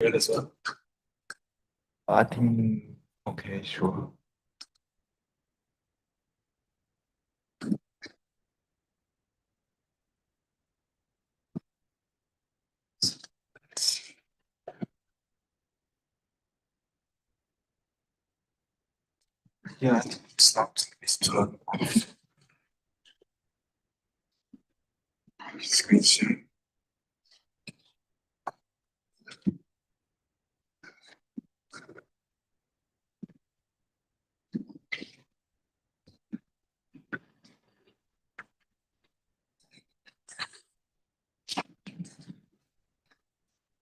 Here as well. I think, okay, sure. Yeah, I think it's not. It's too screen share.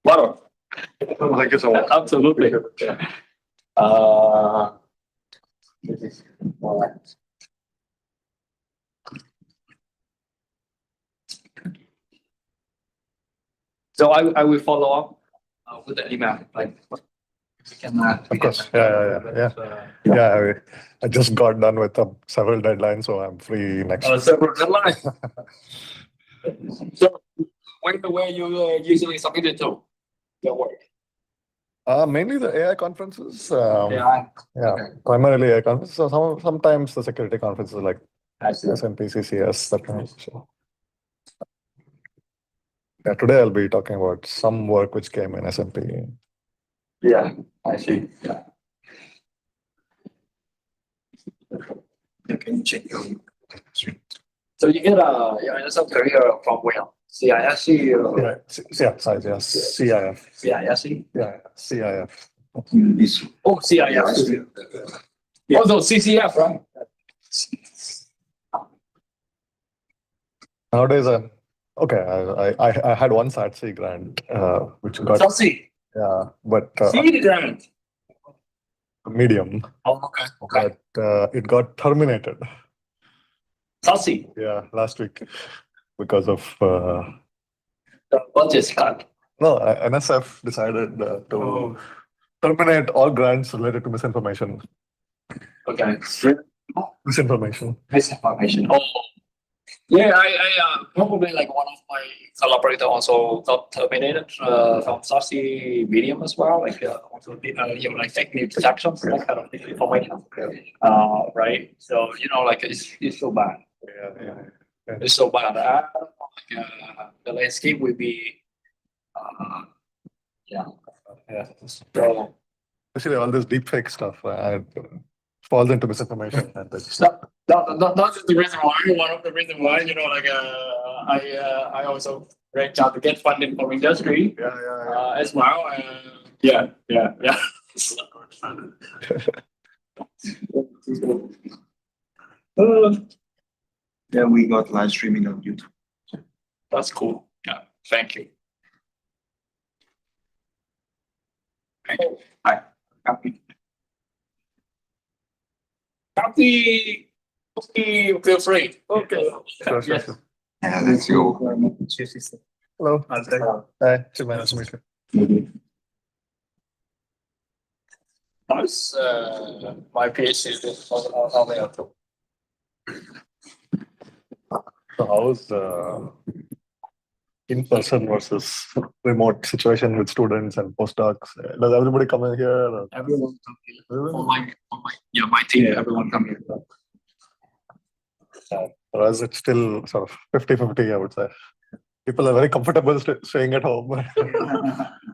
Wow. Thank you so much. Absolutely. Uh, so I will follow up with an email. Like, we can, Of course. I just got done with several deadlines, so I'm free next week. several deadlines. So, where you usually submit it to your work? Mainly the AI conferences. Yeah. Primarily AI conferences. So sometimes the security conferences like I see. SMP, CCS, that kind of stuff. Yeah, today I'll be talking about some work which came in SMP. Yeah, I see. Yeah. Can you check your So you get your NSF career from where? CISC or CIF. CISC? Yeah, CIF. this? Oh, CIF. Yeah. Also CCF, right? Nowadays, I had one SATC grant, which got SATC. but Seed grant. medium, Oh, okay. but it got terminated. SATC. Yeah, last week because of The budget cut. no, NSF decided to terminate all grants related to misinformation. Okay. Misinformation. Misinformation. Oh. Yeah, I probably like one of my collaborator also got terminated from SATC medium as well. Like also like fake news detections, that kind of information. Right. So like it's so bad. Yeah. It's so bad. I don't know, like, the landscape will be, Yeah. so Especially all this deepfake stuff falls into misinformation. And that's that's just the reason why. One of the reasons why, like, I also reached out to get funding from industry as well. Yeah. Yeah, we got live streaming on YouTube. That's cool. Yeah, thank you. Hi. Copy, feel free. Okay. Sure. Yeah, let's go. Hello. Hi, Chinmay, nice to meet you. Nice. My PhD is on the auto. So how's in-person versus remote situation with students and postdocs? Does everybody come in here? Or? Everyone come here. My team, everyone come here. Or is it still sort of 50-50, I would say? People are very comfortable staying at home.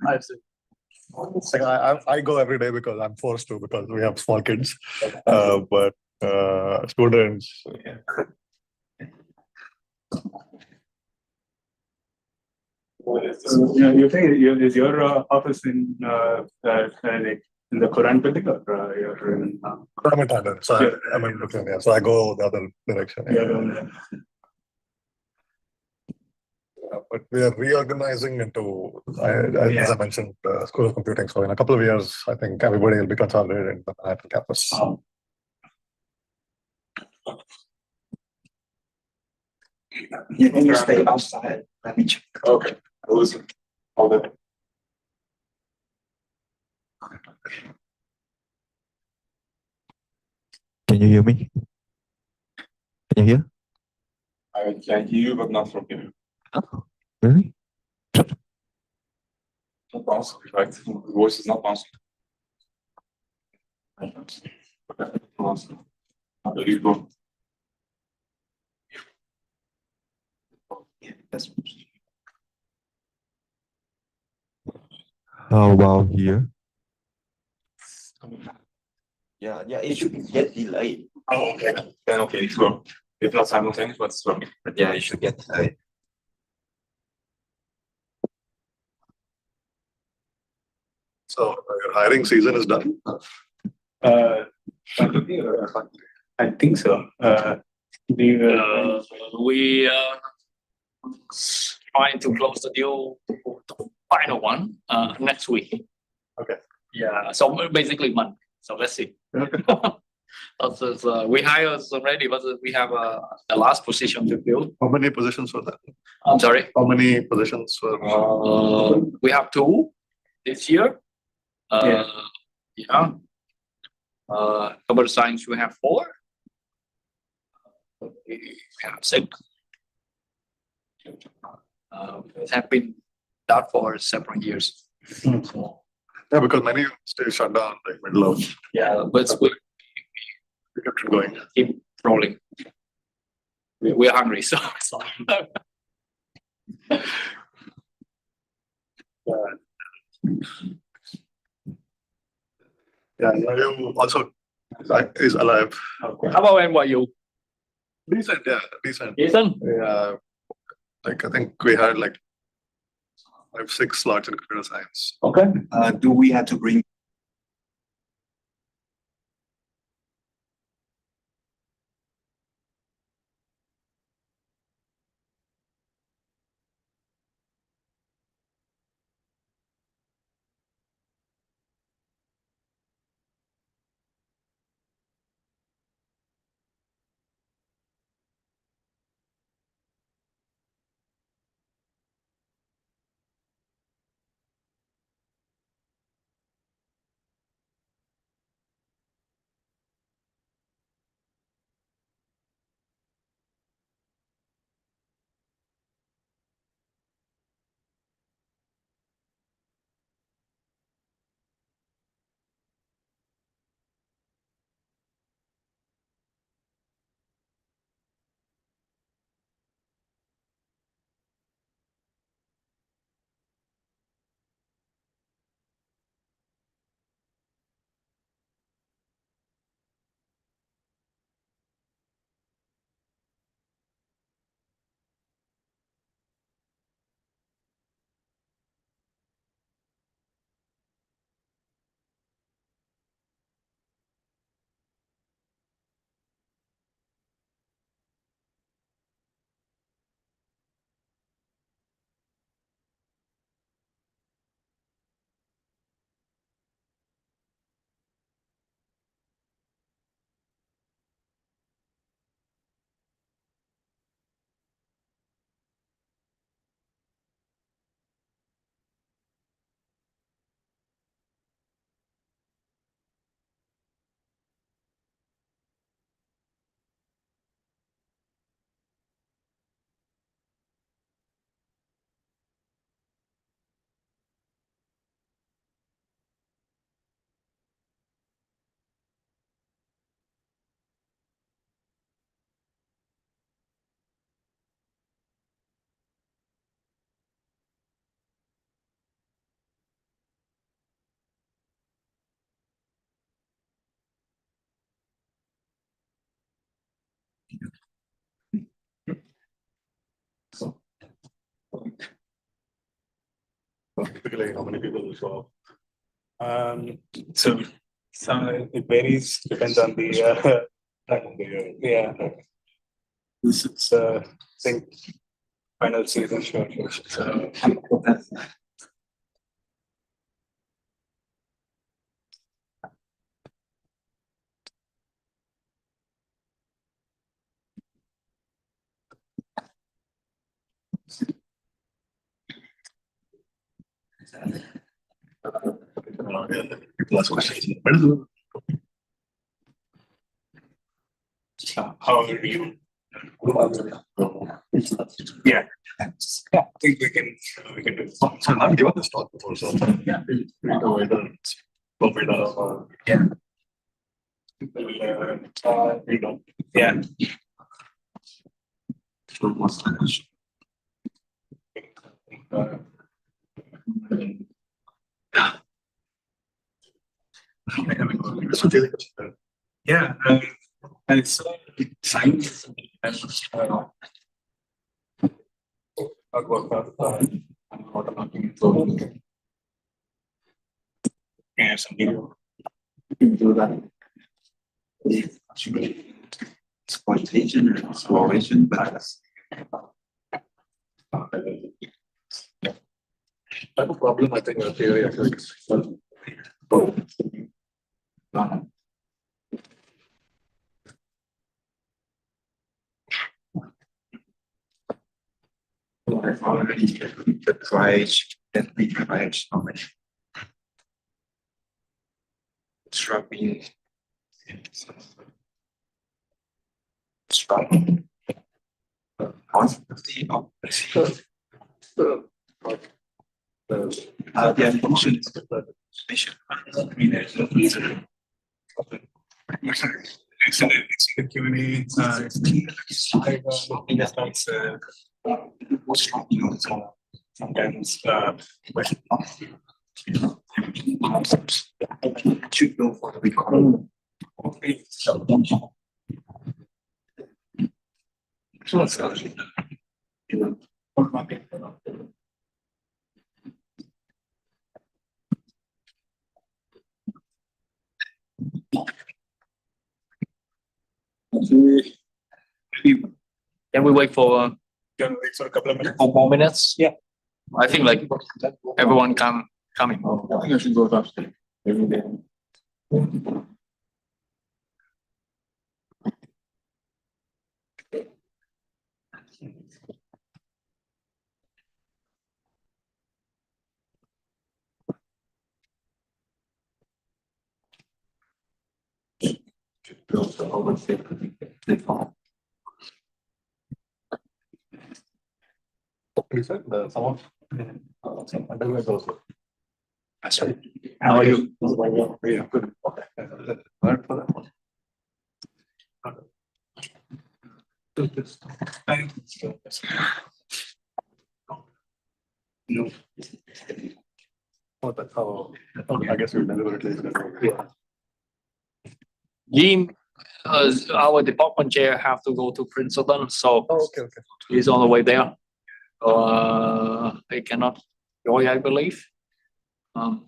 I see. I go every day because I'm forced to, because we have small kids. But students. You think is your office in the Quran building or you're in? I'm in Thailand, so I'm in Brooklyn. Yeah, so I go the other direction. But we are reorganizing into, as I mentioned, School of Computing. So in a couple of years, I think everybody will be consolidated in the Manhattan campus. Can you stay outside? Let me check. Okay. Listen. Hold it. Can you hear me? Can you hear? I can hear you, but not from here. Oh, really? Not bouncing, right? The voice is not bouncing. There you go. Yeah, that's. How about here? Yeah, it should get delayed. Oh, okay. Then okay, it's wrong. If not simultaneous, but it's wrong. But yeah, it should get delayed. So your hiring season is done. Faculty or I think so. We trying to close the deal, the final one, next week. Okay. Yeah, so basically month. So let's see. We hired already, but we have the last position to fill. How many positions were that? I'm sorry. How many positions were? We have 2 this year. Yeah. Computer science we have 4. We have 6. It has been that for several years. So, Yeah, because many still shut down like middle of. yeah, but we Kept it going. keep rolling. We're hungry, so. Yeah, you also is alive. How about NYU? Decent, yeah, decent. Ethan? Yeah, like I think we had like 5, 6 slots in computer science. Okay. Do we have to bring? Typically, how many people will show up? So some it varies, depends on the time of the year. Yeah. This is I think final season show. So Last question. how are you Yeah, I think we can do. So I've given this talk before, so yeah, Yeah. Yeah. Yeah, and so science and watermarking. So yeah, something. Do that. Exploitation or exploration, but I have a problem, I think, with theory actually. already tried and retried knowledge. Struggling. Struggling. Possibility of the function is mission. It's a Q&A. Sometimes should go for the recording. Can we wait for can wait for a couple of minutes. 4 more minutes? Yeah. I think like everyone coming. I think I should go upstairs every day. Build the over they fall. You said some of some undergrads also. That's right. How are you? Yeah, good. Okay. Learn for that one. No. Oh, that's how, okay, I guess you deliberately. Yeah. Jim, our department chair have to go to Princeton, so Oh, okay. he's on the way there. He cannot join, I believe. Now,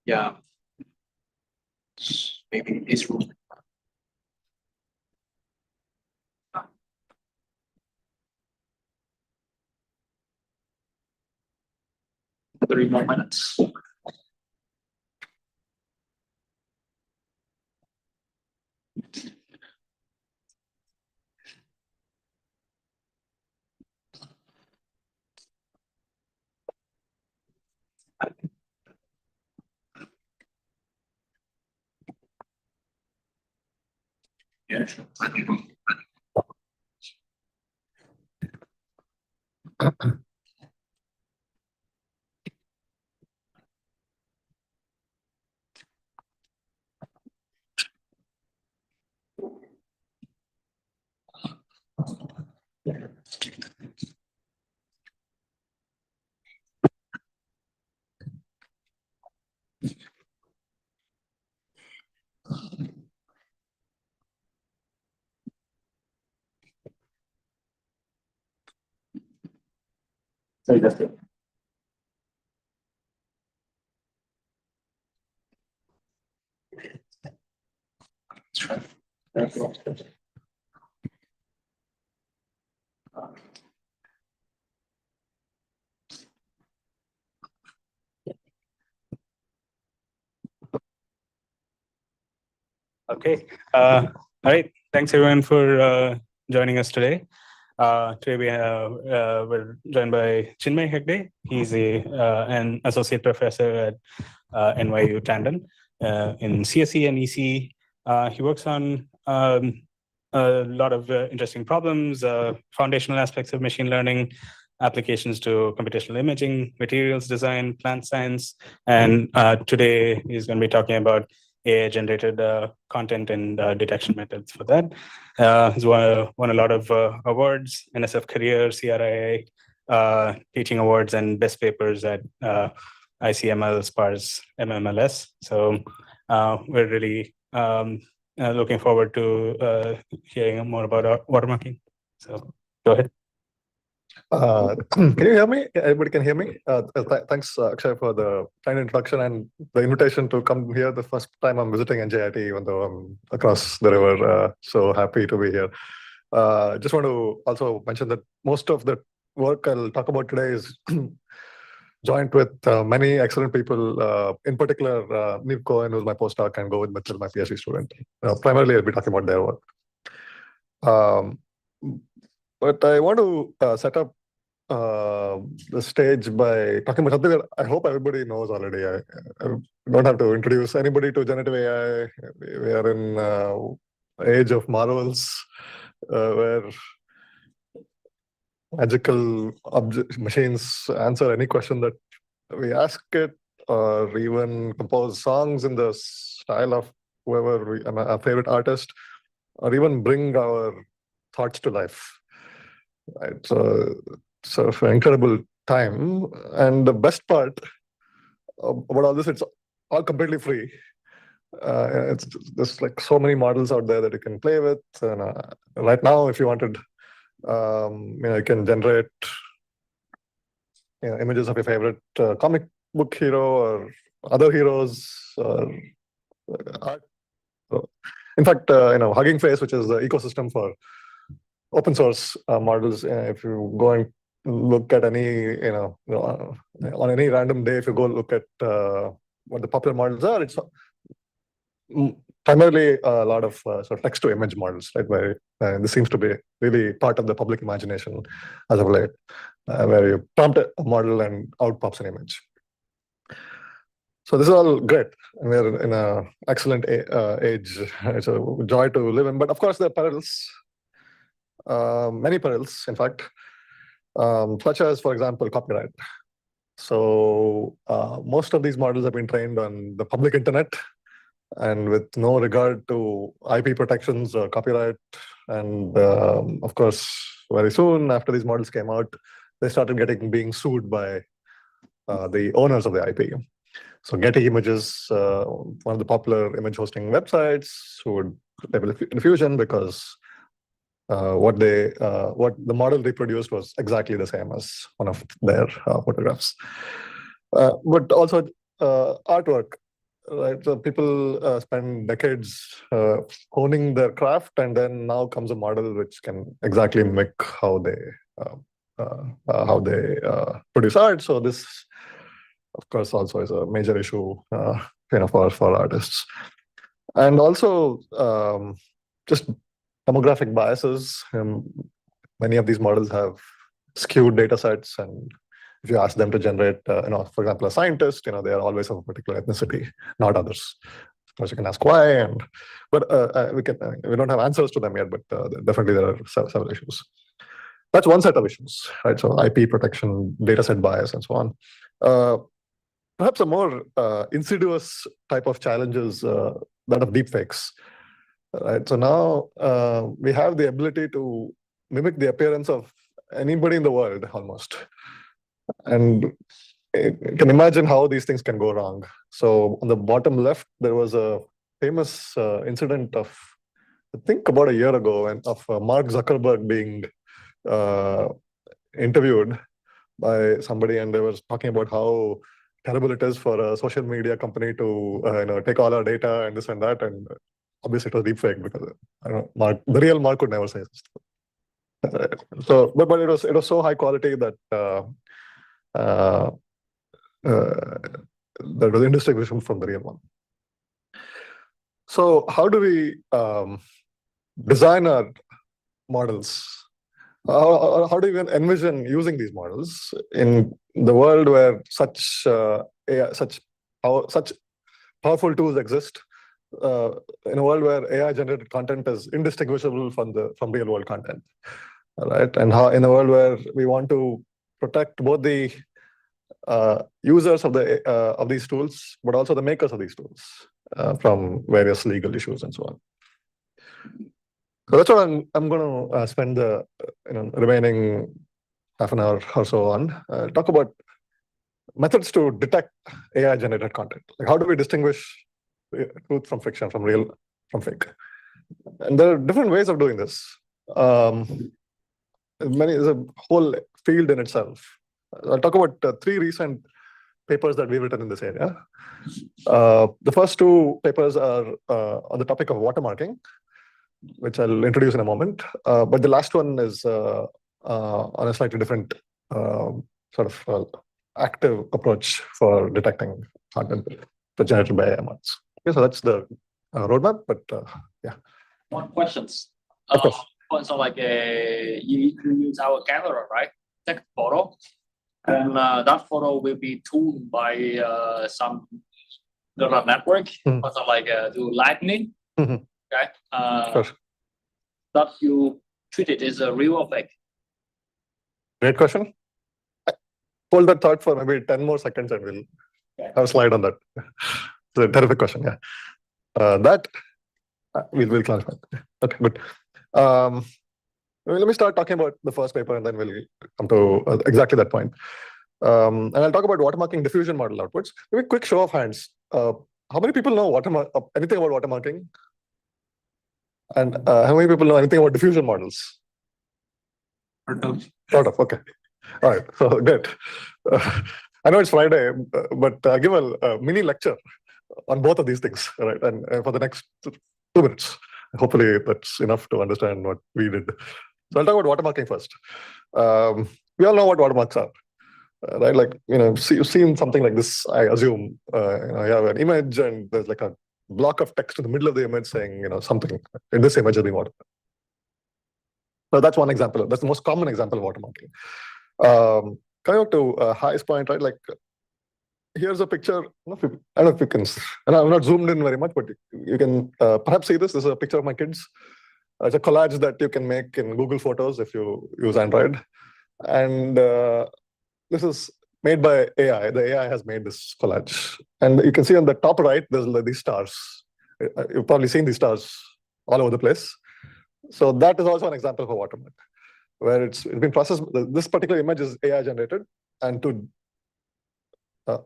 yeah, maybe in this room. Three more minutes. Yeah, sure. So that's it. Okay. All right. Thanks everyone for joining us today. Today we're joined by Chinmay Hegde. He's an associate professor at NYU Tandon in CSE and EC. He works on a lot of interesting problems, foundational aspects of machine learning, applications to computational imaging, materials design, plant science, and today he's going to be talking about AI-generated content and detection methods for that. He's won a lot of awards, NSF Career, CRIA, teaching awards, and best papers at ICML, SPARS, MMLS. So we're really looking forward to hearing more about watermarking. So go ahead. Can you hear me? Everybody can hear me? Thanks, Akshay, for the kind introduction and the invitation to come here. The first time I'm visiting NJIT, even though I'm across the river. So happy to be here. Just want to also mention that most of the work I'll talk about today is joined with many excellent people, in particular, Neil Cohen, who's my postdoc, and Govind Mitchell, my PhD student. Primarily, I'll be talking about their work. But I want to set up the stage by talking about something that I hope everybody knows already. I don't have to introduce anybody to generative AI. We are in age of marvels, where magical machines answer any question that we ask it, or even compose songs in the style of whoever our favorite artist, or even bring our thoughts to life. Right, so an incredible time, and the best part about all this, it's all completely free. There's like so many models out there that you can play with. And right now, if you wanted, you can generate images of your favorite comic book hero or other heroes. Art. In fact, Hugging Face, which is the ecosystem for open source models. If you go and look at any, on any random day, if you go look at what the popular models are, it's primarily a lot of sort of text to image models, right? Where this seems to be really part of the public imagination as of late, where you prompt a model and out pops an image. So this is all great, and we're in an excellent age. It's a joy to live in, but of course there are perils. Many perils, in fact, such as, for example, copyright. So most of these models have been trained on the public internet, and with no regard to IP protections or copyright. And of course, very soon after these models came out, they started being sued by the owners of the IP. So Getty Images, one of the popular image hosting websites, sued Stable Diffusion because what the model reproduced was exactly the same as one of their photographs. But also artwork, right? So people spend decades honing their craft, and then now comes a model which can exactly mimic how they produce art. So this, of course, also is a major issue for artists. And also just demographic biases. Many of these models have skewed data sets, and if you ask them to generate, for example, a scientist, they are always of a particular ethnicity, not others. Of course, you can ask why, but we don't have answers to them yet. But definitely there are several issues. That's one set of issues, right? So IP protection, data set bias, and so on. Perhaps a more insidious type of challenge is that of deepfakes. Right. So now we have the ability to mimic the appearance of anybody in the world almost. And you can imagine how these things can go wrong. So on the bottom left, there was a famous incident of, I think about a year ago, of Mark Zuckerberg being interviewed by somebody, and they were talking about how terrible it is for a social media company to take all our data and this and that. And obviously, it was deepfake because the real Mark would never say this. So, but it was so high quality that that was indistinguishable from the real one. So, how do we design our models How do you even envision using these models in the world where such powerful tools exist? In a world where AI generated content is indistinguishable from real world content, right? And how in a world where we want to protect both the users of these tools, but also the makers of these tools from various legal issues and so on. So that's what I'm going to spend the remaining half an hour or so on. Talk about methods to detect AI generated content. Like how do we distinguish truth from fiction, from real from fake? And there are different ways of doing this. There's a whole field in itself. I'll talk about 3 recent papers that we've written in this area. The first 2 papers are on the topic of watermarking, which I'll introduce in a moment. But the last one is on a slightly different active approach for detecting content generated by AI models. Okay, so that's the roadmap, but yeah. One questions. Of course. So like you use our camera, right? Take photo, and that photo will be tuned by some neural network, also like do lightning. Okay. Sure. That you treat it as a real or fake? Great question. Hold that thought for maybe 10 more seconds and we'll have a slide on that. It's a terrific question, yeah. That we'll clarify. Okay, good. Let me start talking about the first paper and then we'll come to exactly that point. And I'll talk about watermarking diffusion model outputs. Maybe a quick show of hands. How many people know anything about watermarking? And how many people know anything about diffusion models? Sort of, okay. All right, so good. I know it's Friday, but I'll give a mini lecture on both of these things, right? And for the next 2 minutes. Hopefully that's enough to understand what we did. So I'll talk about watermarking first. We all know what watermarks are, right? Like, you've seen something like this, I assume. You have an image and there's like a block of text in the middle of the image saying, something in this image is being watermarked. So that's one example. That's the most common example of watermarking. Coming up to highest point, right? Like, here's a picture. I don't know if you can, and I'm not zoomed in very much, but you can perhaps see this. This is a picture of my kids. It's a collage that you can make in Google Photos if you use Android. And this is made by AI. The AI has made this collage. And you can see on the top right, there's these stars. You've probably seen these stars all over the place. So that is also an example of a watermark, where it's been processed. This particular image is AI generated. And to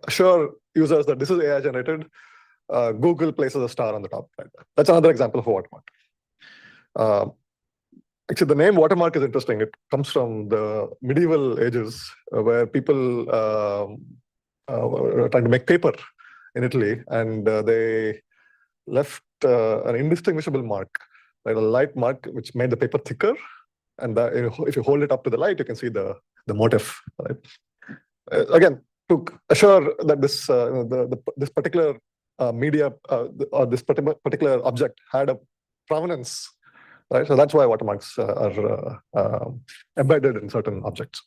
assure users that this is AI generated, Google places a star on the top right. That's another example of a watermark. Actually, the name watermark is interesting. It comes from the medieval ages where people were trying to make paper in Italy, and they left an indistinguishable mark, right? A light mark which made the paper thicker. And if you hold it up to the light, you can see the motif. Right? Again, to assure that this particular media or this particular object had a provenance, right? So that's why watermarks are embedded in certain objects.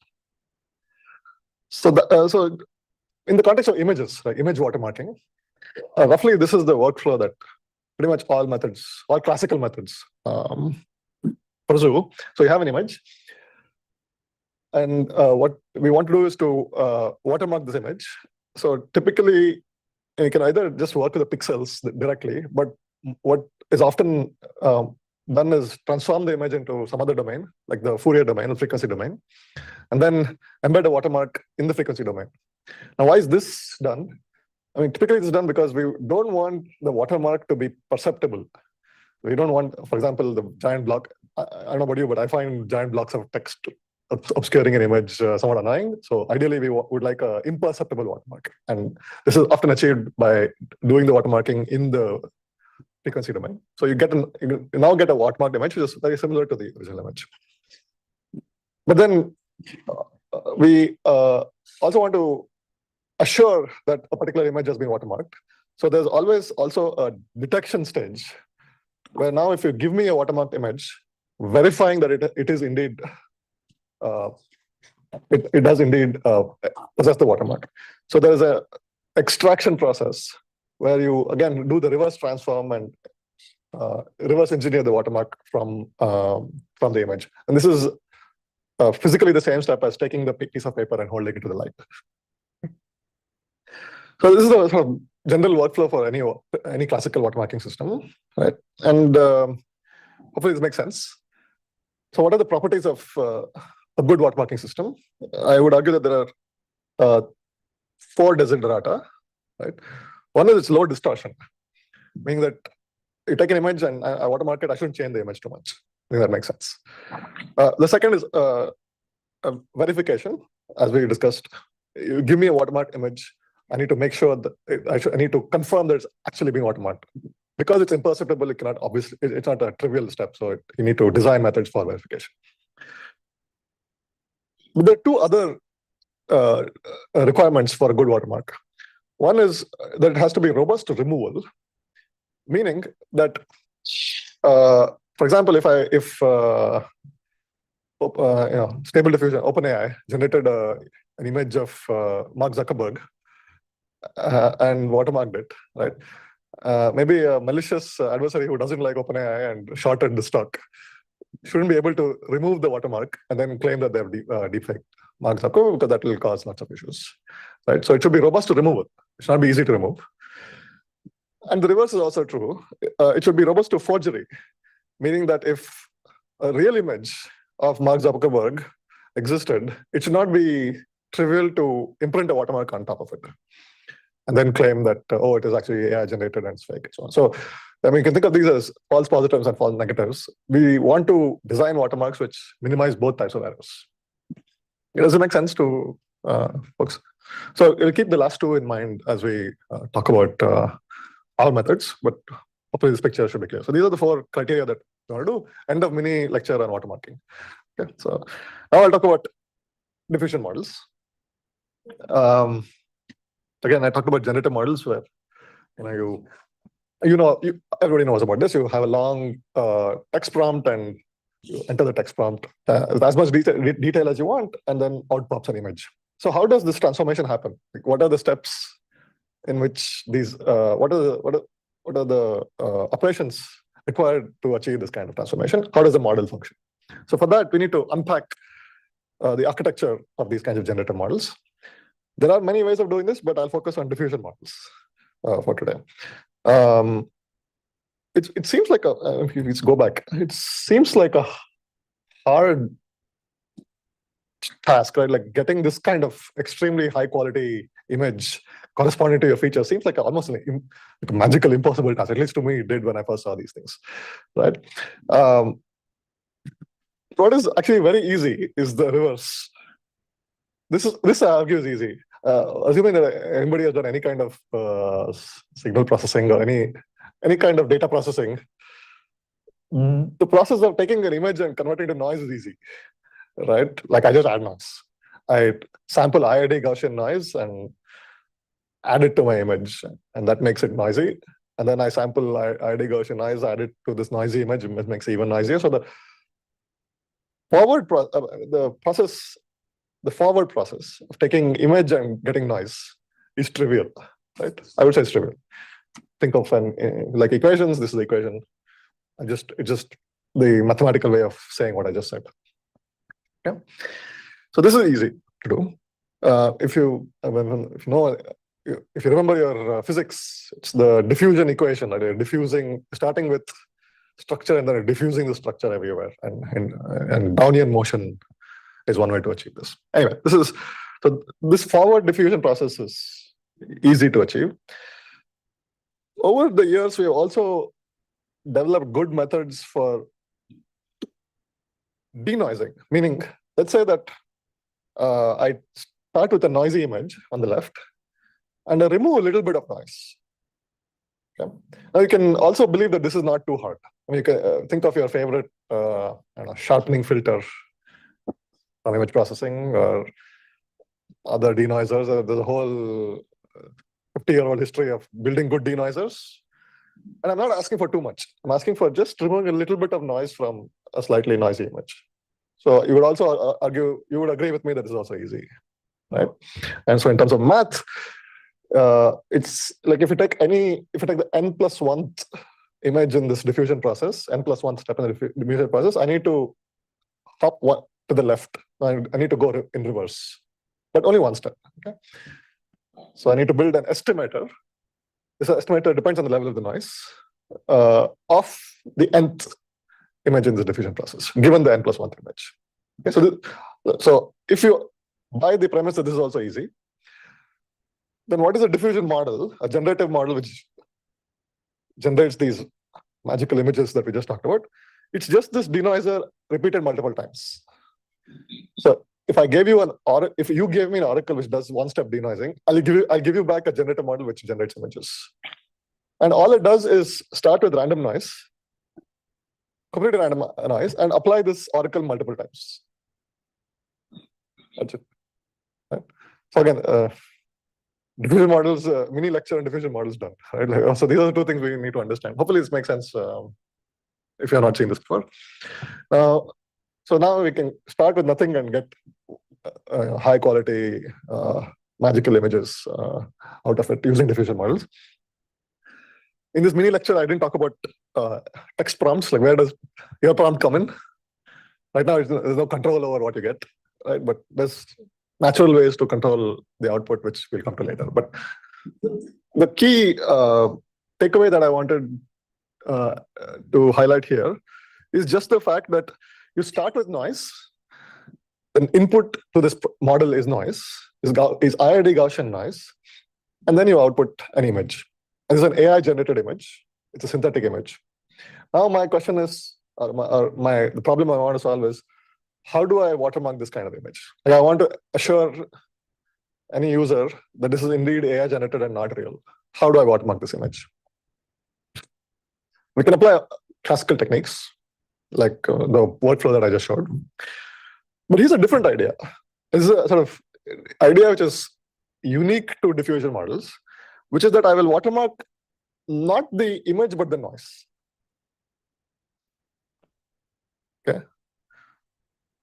So, so in the context of images, right, image watermarking, roughly this is the workflow that pretty much all methods, all classical methods pursue. So you have an image. And what we want to do is to watermark this image. So typically, you can either just work with the pixels directly, but what is often done is transform the image into some other domain, like the Fourier domain, the frequency domain, and then embed a watermark in the frequency domain. Now, why is this done? I mean, typically it's done because we don't want the watermark to be perceptible. We don't want, for example, the giant block. I don't know about you, but I find giant blocks of text obscuring an image somewhat annoying. So ideally, we would like an imperceptible watermark. And this is often achieved by doing the watermarking in the frequency domain. So you now get a watermarked image, which is very similar to the original image. But then we also want to assure that a particular image has been watermarked. So there's always also a detection stage where now if you give me a watermarked image, verifying that it is indeed it does indeed possess the watermark. So there is a extraction process where you again do the reverse transform and reverse engineer the watermark from the image. And this is physically the same step as taking the piece of paper and holding it to the light. So this is the sort of general workflow for any classical watermarking system, right? And hopefully this makes sense. So what are the properties of a good watermarking system? I would argue that there are 4 desiderata, right? One is its low distortion, meaning that you take an image and I watermark it, I shouldn't change the image too much. I think that makes sense. The second is verification, as we discussed. You give me a watermarked image, I need to make sure that I need to confirm that it's actually being watermarked. Because it's imperceptible, it cannot obviously, it's not a trivial step. So you need to design methods for verification. But there are 2 other requirements for a good watermark. One is that it has to be robust to removal, meaning that, for example, if Stable Diffusion, OpenAI generated an image of Mark Zuckerberg and watermarked it, right? Maybe a malicious adversary who doesn't like OpenAI and shorted the stock shouldn't be able to remove the watermark and then claim that they have deepfaked Mark Zuckerberg, because that will cause lots of issues, right? So it should be robust to removal. It should not be easy to remove. And the reverse is also true. It should be robust to forgery, meaning that if a real image of Mark Zuckerberg existed, it should not be trivial to imprint a watermark on top of it and then claim that, oh, it is actually AI generated and it's fake and so on. So, I mean, you can think of these as false positives and false negatives. We want to design watermarks which minimize both types of errors. Does it make sense to folks? So we'll keep the last 2 in mind as we talk about our methods, but hopefully this picture should be clear. So these are the 4 criteria that we want to do. End of mini lecture on watermarking. Okay, so now I'll talk about diffusion models. Again, I talked about generative models where everybody knows about this. You have a long text prompt and you enter the text prompt with as much detail as you want, and then out pops an image. So how does this transformation happen? Like, what are the steps in which these? What are the operations required to achieve this kind of transformation? How does the model function? So for that, we need to unpack the architecture of these kinds of generative models. There are many ways of doing this, but I'll focus on diffusion models for today. It seems like if you go back, it seems like a hard task, right? Like getting this kind of extremely high quality image corresponding to your feature seems like almost like a magical, impossible task. At least to me, it did when I first saw these things, right? What is actually very easy is the reverse. This I argue is easy. Assuming that anybody has done any kind of signal processing or any kind of data processing, the process of taking an image and converting to noise is easy, right? Like I just add noise. I sample IID Gaussian noise and add it to my image, and that makes it noisy. And then I sample IID Gaussian noise, add it to this noisy image, it makes it even noisier. So the forward process of taking image and getting noise is trivial, right? I would say it's trivial. Think of like equations. This is the equation. It's just the mathematical way of saying what I just said. Okay, so this is easy to do. If you remember your physics, it's the diffusion equation. Right? You're diffusing, starting with structure and then diffusing the structure everywhere, and Brownian motion is one way to achieve this. Anyway, this forward diffusion process is easy to achieve. Over the years, we have also developed good methods for denoising, meaning, let's say that I start with a noisy image on the left, and I remove a little bit of noise. Okay. Now you can also believe that this is not too hard. I mean, you can think of your favorite sharpening filter from image processing or other denoisers. There's a whole 50-year-old history of building good denoisers. And I'm not asking for too much. I'm asking for just removing a little bit of noise from a slightly noisy image. So you would also argue, you would agree with me that this is also easy, right? And so in terms of math, it's like if you take the n+1th image in this diffusion process, n+1th step in the diffusion process, I need to hop one to the left. I need to go in reverse, but only one step. Okay. So I need to build an estimator. This estimator depends on the level of the noise of the nth image in the diffusion process, given the n+1th image. Okay, so if you buy the premise that this is also easy, then what is a diffusion model, a generative model which generates these magical images that we just talked about? It's just this denoiser repeated multiple times. So if I gave you if you gave me an oracle which does one-step denoising, I'll give you back a generative model which generates images. And all it does is start with random noise, completely random noise, and apply this oracle multiple times. That's it. Right? So again, diffusion models, mini lecture on diffusion models done. Right? Like, so these are the two things we need to understand. Hopefully this makes sense if you have not seen this before. So now we can start with nothing and get high quality magical images out of it using diffusion models. In this mini lecture, I didn't talk about text prompts, like where does your prompt come in? Right now, there's no control over what you get, right? But there's natural ways to control the output, which we'll come to later. But the key takeaway that I wanted to highlight here is just the fact that you start with noise. An input to this model is noise, is IID Gaussian noise, and then you output an image. And it's an AI generated image. It's a synthetic image. Now my question is, the problem I want to solve is, how do I watermark this kind of image? Like I want to assure any user that this is indeed AI generated and not real. How do I watermark this image? We can apply classical techniques, like the workflow that I just showed. But here's a different idea. This is a sort of idea which is unique to diffusion models, which is that I will watermark not the image, but the noise. Okay.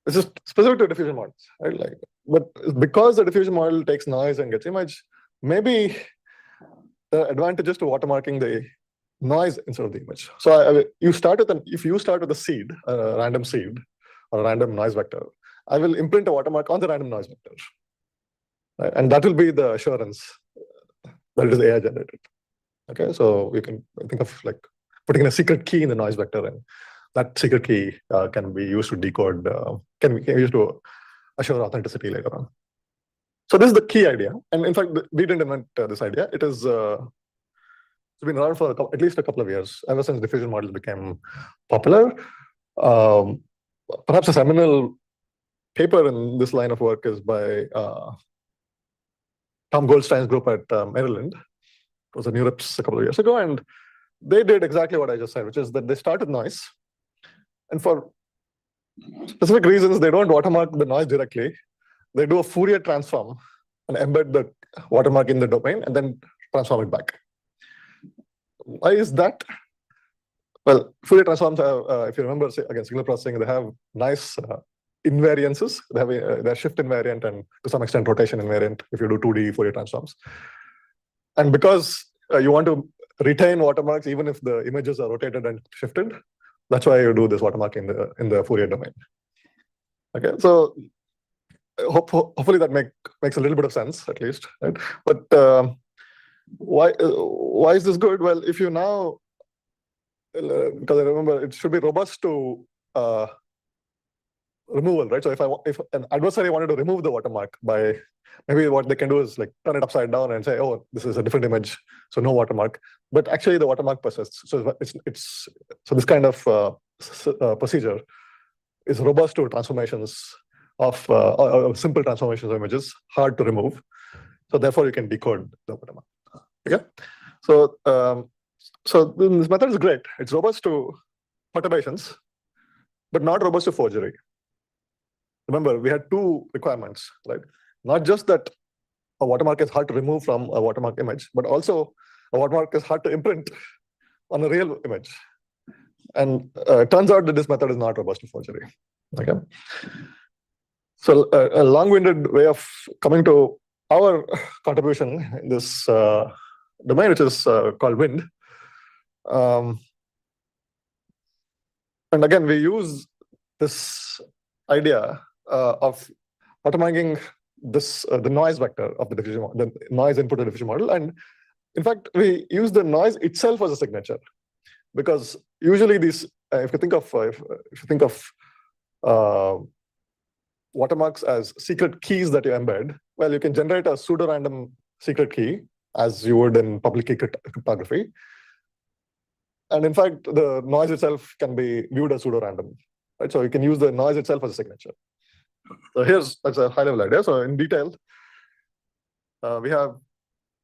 This is specific to diffusion models, right? Like, but because the diffusion model takes noise and gets image, maybe the advantage is to watermarking the noise instead of the image. So if you start with a seed, a random seed, or a random noise vector, I will imprint a watermark on the random noise vector. Right? And that will be the assurance that it is AI generated. Okay, so we can think of like putting in a secret key in the noise vector, and that secret key can be used to decode, can be used to assure authenticity later on. So this is the key idea. And in fact, we didn't invent this idea. It is it's been around for at least a couple of years, ever since diffusion models became popular. Perhaps a seminal paper in this line of work is by Tom Goldstein's group at Maryland. It was a NeurIPS a couple of years ago, and they did exactly what I just said, which is that they start with noise, and for specific reasons, they don't watermark the noise directly. They do a Fourier transform and embed the watermark in the domain, and then transform it back. Why is that? Well, Fourier transforms have, if you remember, again, signal processing, they have nice invariances. They have they're shift invariant and to some extent rotation invariant if you do 2D Fourier transforms. And because you want to retain watermarks even if the images are rotated and shifted, that's why you do this watermark in the Fourier domain. Okay, so hopefully that makes a little bit of sense at least, right? But why is this good? Well, if you now, because I remember it should be robust to removal, right? So if an adversary wanted to remove the watermark by, maybe what they can do is like turn it upside down and say, oh, this is a different image, so no watermark. But actually the watermark persists. So so this kind of procedure is robust to transformations of simple transformations of images, hard to remove. So therefore you can decode the watermark. Okay. So so this method is great. It's robust to perturbations, but not robust to forgery. Remember, we had two requirements, right? Not just that a watermark is hard to remove from a watermark image, but also a watermark is hard to imprint on a real image. And it turns out that this method is not robust to forgery. Okay. So a long-winded way of coming to our contribution in this domain, which is called wind. And again, we use this idea of watermarking this the noise vector of the diffusion, the noise input of the diffusion model, and in fact, we use the noise itself as a signature, because usually these, if you think of watermarks as secret keys that you embed, well, you can generate a pseudo-random secret key as you would in public key cryptography. And in fact, the noise itself can be viewed as pseudo-random, right? So you can use the noise itself as a signature. So that's a high-level idea. So in detail, we have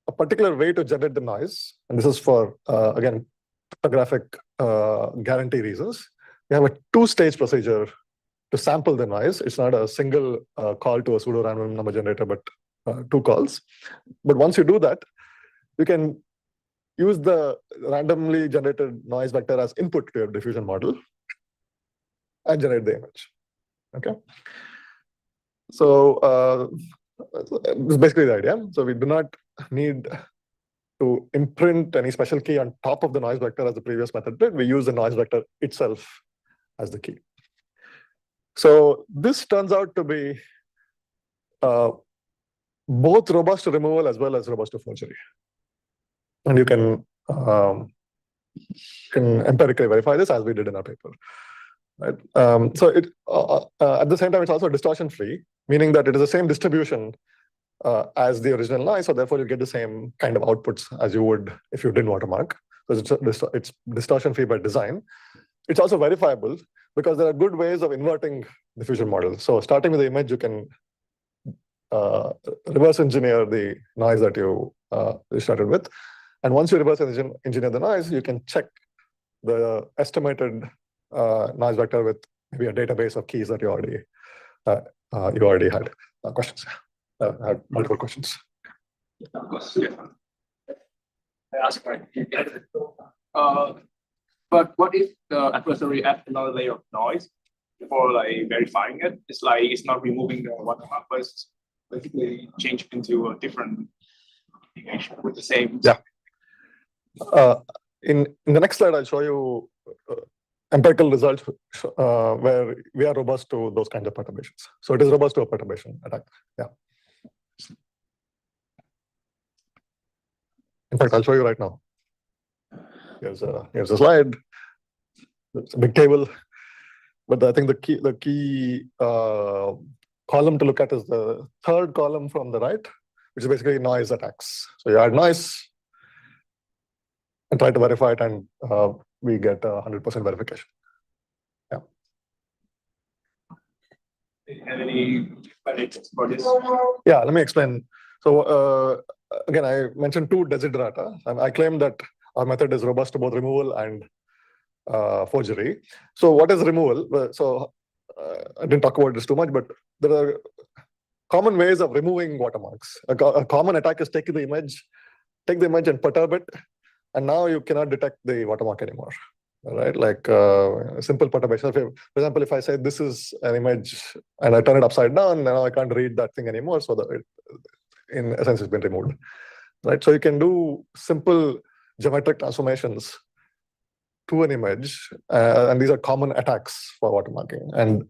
a particular way to generate the noise, and this is for again cryptographic guarantee reasons. We have a two-stage procedure to sample the noise. It's not a single call to a pseudo-random number generator, but two calls. But once you do that, you can use the randomly generated noise vector as input to your diffusion model and generate the image. Okay. So this is basically the idea. So we do not need to imprint any special key on top of the noise vector as the previous method did. We use the noise vector itself as the key. So this turns out to be both robust to removal as well as robust to forgery. And you can empirically verify this as we did in our paper. Right? So it at the same time, it's also distortion free, meaning that it is the same distribution as the original noise. So therefore, you get the same kind of outputs as you would if you didn't watermark. So it's distortion free by design. It's also verifiable because there are good ways of inverting diffusion models. So starting with the image, you can reverse engineer the noise that you started with. And once you reverse engineer the noise, you can check the estimated noise vector with maybe a database of keys that you already had. Questions? Had multiple questions. Of course, yeah. I asked right. But what if the adversary adds another layer of noise before like verifying it? It's like it's not removing the watermark, but it's basically changed into a different application with the same. Yeah. In the next slide, I'll show you empirical results where we are robust to those kinds of perturbations. So it is robust to a perturbation attack. Yeah. In fact, I'll show you right now. Here's a slide. It's a big table, but I think the key column to look at is the third column from the right, which is basically noise attacks. So you add noise and try to verify it, and we get 100% verification. Yeah. Do you have any predictions for this? Yeah, let me explain. So again, I mentioned two desiderata, and I claim that our method is robust to both removal and forgery. So what is removal? Well, so I didn't talk about this too much, but there are common ways of removing watermarks. A common attack is take the image and perturb it, and now you cannot detect the watermark anymore. Right? Like simple perturbation. For example, if I say this is an image and I turn it upside down, now I can't read that thing anymore. So that in essence, it's been removed. Right? So you can do simple geometric transformations to an image, and these are common attacks for watermarking. And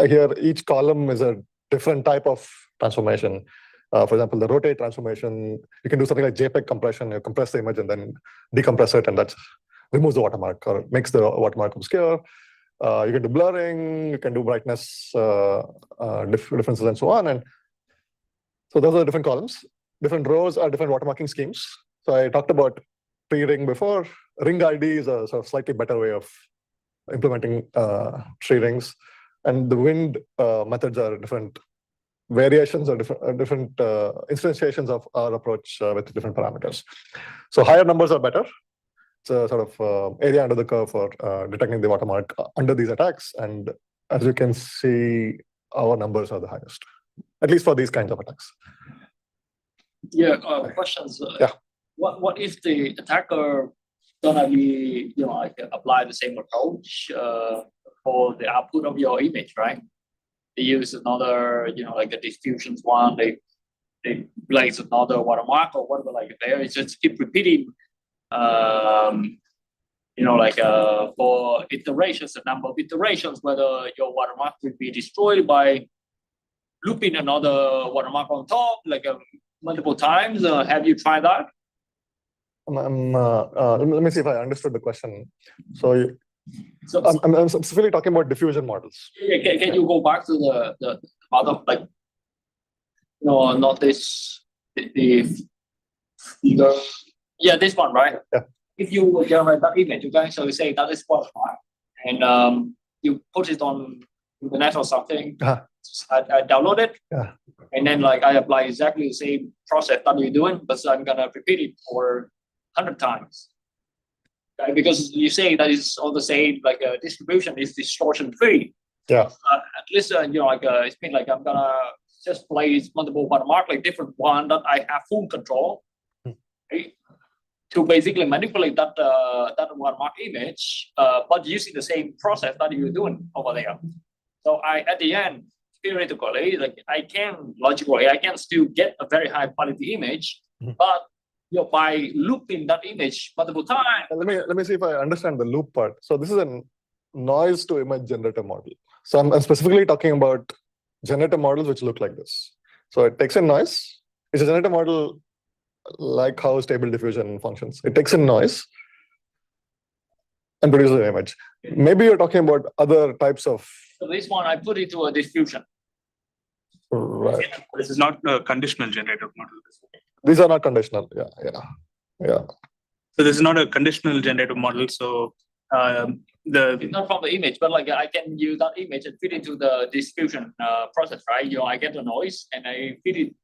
here each column is a different type of transformation. For example, the rotate transformation, you can do something like JPEG compression. You compress the image and then decompress it, and that removes the watermark or makes the watermark obscure. You can do blurring, you can do brightness differences, and so on. And so those are the different columns. Different rows are different watermarking schemes. So I talked about tree-ring before. Ring ID is a sort of slightly better way of implementing tree rings. And the wind methods are different variations or different instantiations of our approach with different parameters. So higher numbers are better. It's a sort of area under the curve for detecting the watermark under these attacks. And as you can see, our numbers are the highest, at least for these kinds of attacks. Yeah, questions. Yeah. What if the attacker gonna be, like apply the same approach for the output of your image, right? They use another, like the diffusions one. They place another watermark or whatever, like there. It's just keep repeating. For iterations, the number of iterations, whether your watermark will be destroyed by looping another watermark on top, like multiple times. Have you tried that? Let me see if I understood the question. So I'm specifically talking about diffusion models. Can you go back to the other, like, no, not this, this one, right? Yeah. If you generate that image, you can actually say that is watermark, and you put it on the internet or something. Uh-huh. I download it, Yeah. and then like I apply exactly the same process that you're doing, but I'm gonna repeat it for 100 times. Okay? Because you say that is all the same, like distribution is distortion free. Yeah. At least it's been like I'm gonna just place multiple watermark, like different one that I have full control, right? To basically manipulate that watermark image, but using the same process that you're doing over there. So at the end, theoretically, like I can still get a very high quality image, but by looping that image multiple times. Let me see if I understand the loop part. So this is a noise to image generator model. So I'm specifically talking about generator models which look like this. So it takes in noise. It's a generator model like how stable diffusion functions. It takes in noise and produces an image. Maybe you're talking about other types of. So this one I put into a diffusion. Right. This is not a conditional generator model. These are not conditional. Yeah. So this is not a conditional generator model. So it's not from the image, but like I can use that image and fit into the diffusion process, right? I get the noise and I fit it.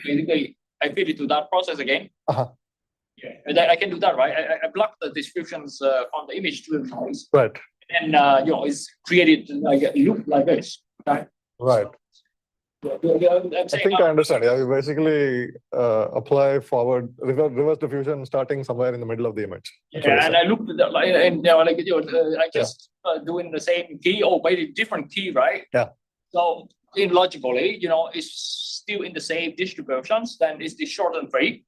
Basically, I fit it to that process again. Uh-huh. Yeah, and I can do that, right? I block the descriptions from the image to the noise. Right. And it's created like a loop like this. Okay? Right. I think I understand. Yeah, you basically apply forward reverse diffusion starting somewhere in the middle of the image. Yeah, and I looked at that, and I just doing the same key or maybe different key, right? Yeah. So logically, it's still in the same distributions, then it's the short and free.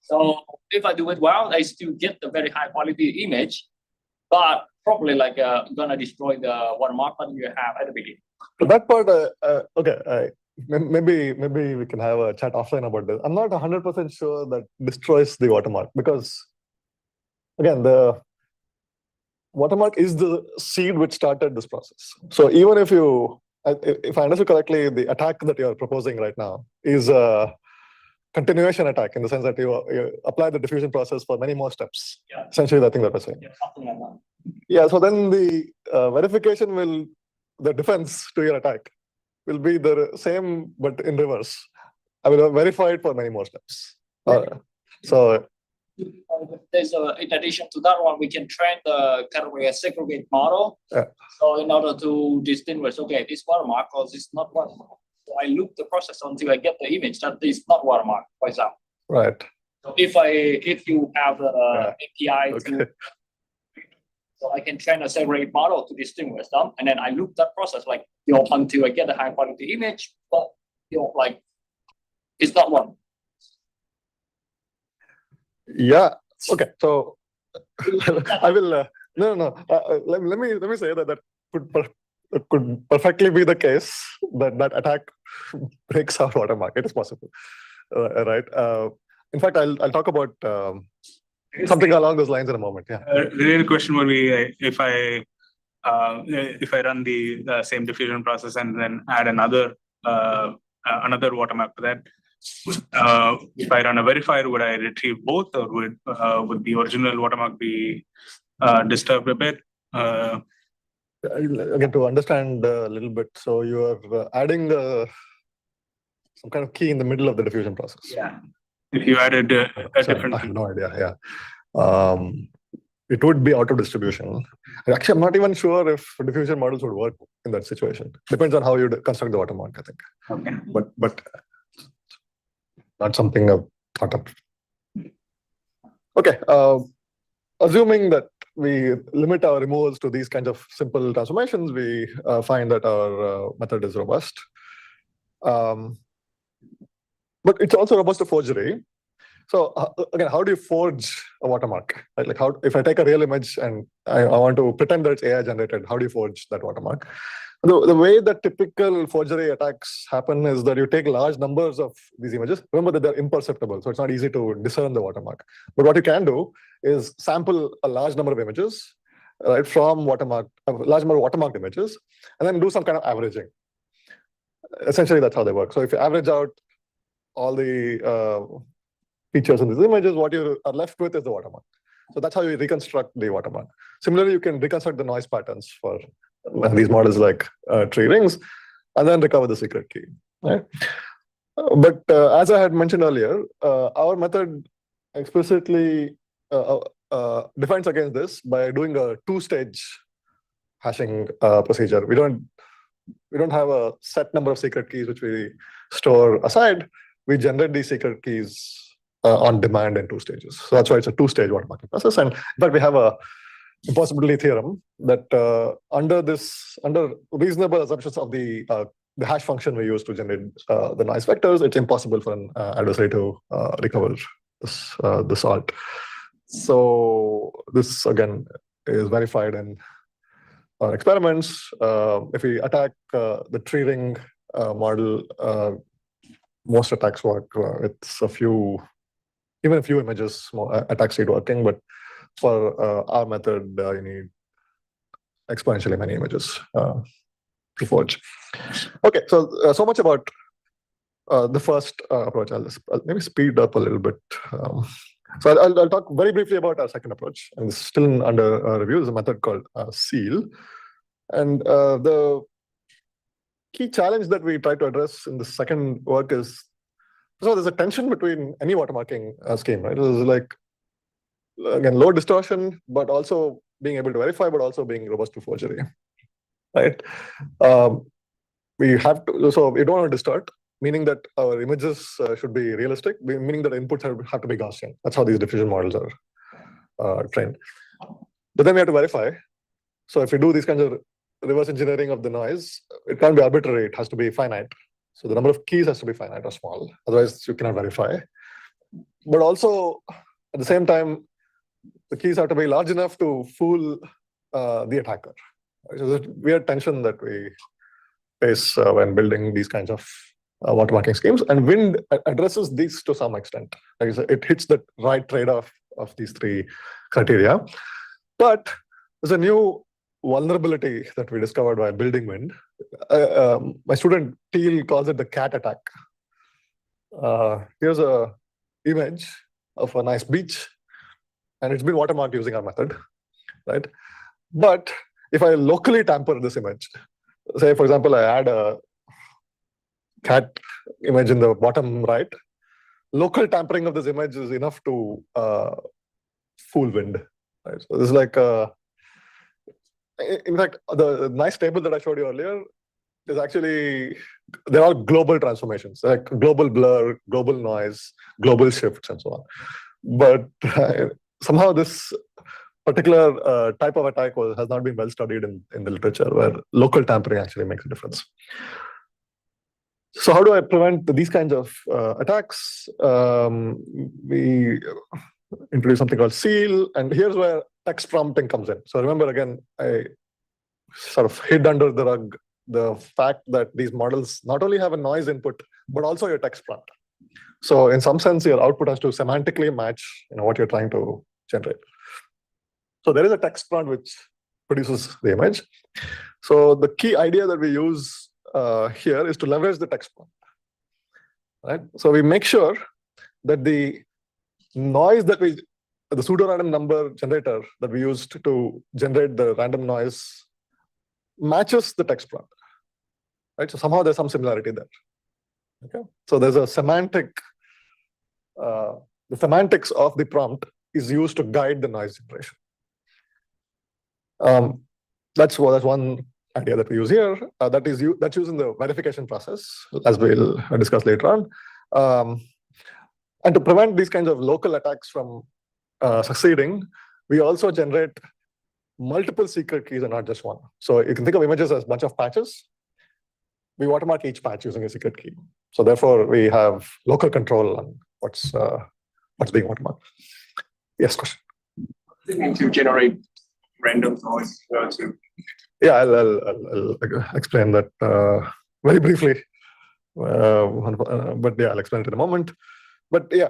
So if I do it well, I still get the very high quality image, but probably like gonna destroy the watermark that you have at the beginning. So that part, okay. Maybe we can have a chat offline about this. I'm not 100% sure that destroys the watermark because, again, the watermark is the seed which started this process. So even if I understood correctly, the attack that you're proposing right now is a continuation attack in the sense that you apply the diffusion process for many more steps. Yeah. Essentially, the thing that we're saying. Yeah, something like that. Yeah. So then the verification the defense to your attack will be the same, but in reverse. I will verify it for many more steps. So there's in addition to that one, we can train the kind of like a segregate model. Yeah. So in order to distinguish, okay, this watermark or this not watermark. So I loop the process until I get the image that is not watermark, for example. Right. So if you have the API Okay. So I can train a segregate model to distinguish them, and then I loop that process until I get a high quality image, but like it's not one. Yeah. Okay. So I will. No. Let me say that could perfectly be the case that attack breaks our watermark. It is possible, right? In fact, I'll talk about something along those lines in a moment. Yeah. The question would be if I run the same diffusion process and then add another watermark to that. If I run a verifier, would I retrieve both, or would the original watermark be disturbed a bit? Again, to understand a little bit, so you are adding some kind of key in the middle of the diffusion process. Yeah. If you added a different I have no idea. Yeah. It would be auto distribution. Actually, I'm not even sure if diffusion models would work in that situation. Depends on how you construct the watermark, I think. Okay. But not something I've thought of. Okay. Assuming that we limit our removals to these kinds of simple transformations, we find that our method is robust. But it's also robust to forgery. So again, how do you forge a watermark? Right? Like how, if I take a real image and I want to pretend that it's AI generated, how do you forge that watermark? The way that typical forgery attacks happen is that you take large numbers of these images. Remember that they're imperceptible, so it's not easy to discern the watermark. But what you can do is sample a large number of images, right, from watermark, a large number of watermarked images, and then do some kind of averaging. Essentially, that's how they work. So if you average out all the features in these images, what you are left with is the watermark. So that's how you reconstruct the watermark. Similarly, you can reconstruct the noise patterns for these models like tree rings, and then recover the secret key. Right? But as I had mentioned earlier, our method explicitly defines against this by doing a two-stage hashing procedure. We don't have a set number of secret keys which we store aside. We generate these secret keys on demand in two stages. So that's why it's a two-stage watermarking process. And but we have a impossibility theorem that under reasonable assumptions of the hash function we use to generate the noise vectors, it's impossible for an adversary to recover this salt. So this again is verified in our experiments. If we attack the tree ring model, most attacks work. It's even a few images, attacks need working, but for our method, you need exponentially many images to forge. Okay, so much about the first approach. I'll maybe speed up a little bit. So I'll talk very briefly about our second approach, and it's still under review. Is a method called SEAL, and the key challenge that we try to address in the second work is, so there's a tension between any watermarking scheme, right? It is like, again, low distortion, but also being able to verify, but also being robust to forgery, right? We have to, so we don't want to distort, meaning that our images should be realistic, meaning that inputs have to be Gaussian. That's how these diffusion models are trained. But then we have to verify. So if we do these kinds of reverse engineering of the noise, it can't be arbitrary, it has to be finite. So the number of keys has to be finite or small, otherwise you cannot verify. But also, at the same time, the keys have to be large enough to fool the attacker. So there's a weird tension that we face when building these kinds of watermarking schemes. And Wind addresses these to some extent. Like it hits the right trade-off of these three criteria. But there's a new vulnerability that we discovered by building Wind. My student Teal calls it the cat attack. Here's a image of a nice beach, and it's been watermarked using our method, right? But if I locally tamper this image, say for example, I add a cat image in the bottom right, local tampering of this image is enough to fool Wind. Right? So this is like in fact, the nice table that I showed you earlier is actually, they're all global transformations, like global blur, global noise, global shifts, and so on. But somehow this particular type of attack has not been well studied in the literature, where local tampering actually makes a difference. So how do I prevent these kinds of attacks? We introduce something called SEAL, and here's where text prompting comes in. So remember, again, I sort of hid under the rug the fact that these models not only have a noise input, but also your text prompt. So in some sense, your output has to semantically match what you're trying to generate. So there is a text prompt which produces the image. So the key idea that we use here is to leverage the text prompt. Right? So we make sure that the noise that the pseudo-random number generator that we used to generate the random noise matches the text prompt. Right? So somehow there's some similarity there. Okay. So there's a semantic, the semantics of the prompt is used to guide the noise generation. That's one idea that we use here. That's used in the verification process, as we'll discuss later on. And to prevent these kinds of local attacks from succeeding, we also generate multiple secret keys and not just one. So you can think of images as a bunch of patches. We watermark each patch using a secret key. So therefore, we have local control on what's being watermarked. Yes, question. To generate random noise to Yeah, I'll explain that very briefly. But yeah, I'll explain it in a moment. But yeah,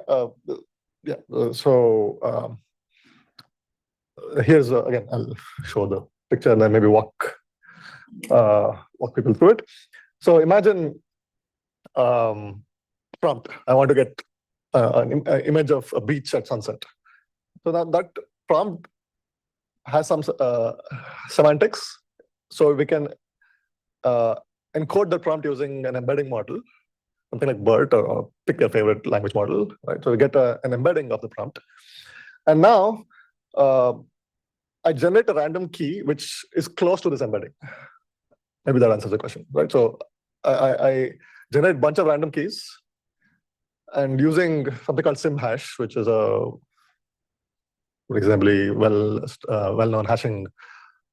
so here's again, I'll show the picture and then maybe walk people through it. So imagine prompt. I want to get an image of a beach at sunset. So that prompt has some semantics. So we can encode the prompt using an embedding model, something like BERT or pick your favorite language model, right? So we get an embedding of the prompt. And now I generate a random key which is close to this embedding. Maybe that answers the question, right? So I generate a bunch of random keys and using something called SimHash, which is a reasonably well-known hashing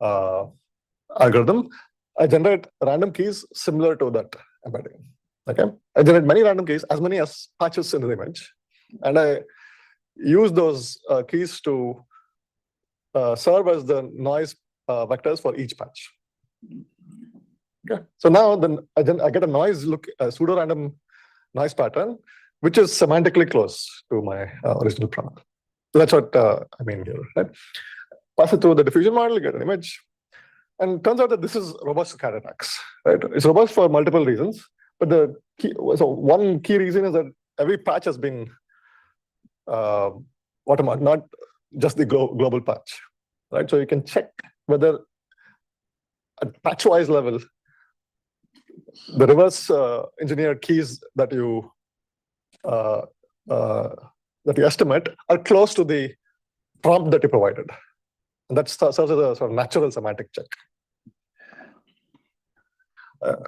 algorithm, I generate random keys similar to that embedding. Okay, I generate many random keys, as many as patches in the image, and I use those keys to serve as the noise vectors for each patch. Okay, so now then I get a noise pseudo-random noise pattern, which is semantically close to my original prompt. So that's what I mean here, right? Pass it through the diffusion model, get an image. And it turns out that this is robust to cat attacks, right? It's robust for multiple reasons, but one key reason is that every patch has been watermarked, not just the global patch, right? So you can check whether at patch-wise level, the reverse engineered keys that you estimate are close to the prompt that you provided. And that serves as a sort of natural semantic check. I'll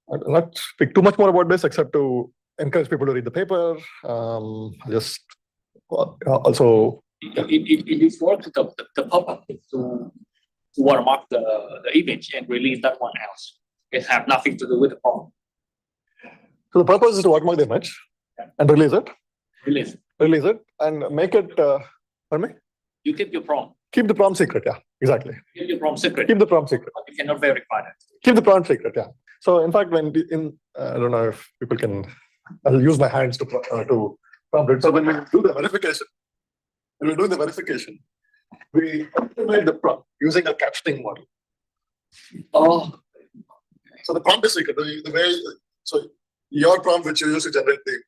not speak too much more about this except to encourage people to read the paper. Just also. It is work the pop-up to watermark the image and release that one else. It have nothing to do with the prompt. So the purpose is to watermark the image and release it. Release it and make it. Pardon me? You keep your prompt. Keep the prompt secret, yeah, exactly. Keep your prompt secret. Keep the prompt secret. But you cannot verify that. Keep the prompt secret, yeah. So in fact, when I don't know if people can, I'll use my hands to prompt it. So when we do the verification, we optimize the prompt using a captioning model. Oh. So the prompt is secret. So your prompt, which you use to generate the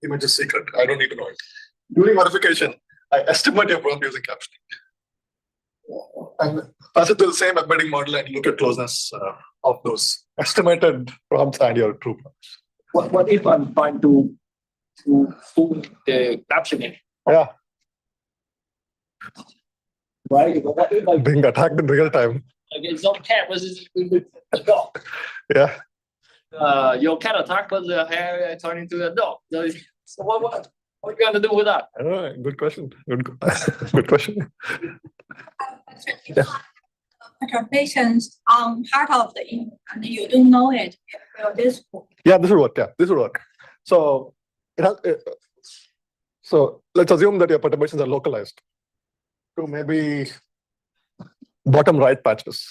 image, is secret. I don't need to know it. During verification, I estimate your prompt using captioning. And pass it to the same embedding model and look at closeness of those estimated prompts and your true prompts. What if I'm trying to fool the captioning? Yeah. Right? What if I'm being attacked in real time. It's not cat versus the dog? Yeah. Your cat attack was the hair turned into a dog. So what are you going to do with that? I don't know. Good question. Good question. Yeah. Perturbations on part of the image and you don't know it. Will this work? Yeah, this will work. Yeah, this will work. So it has. So let's assume that your perturbations are localized to maybe bottom right patches.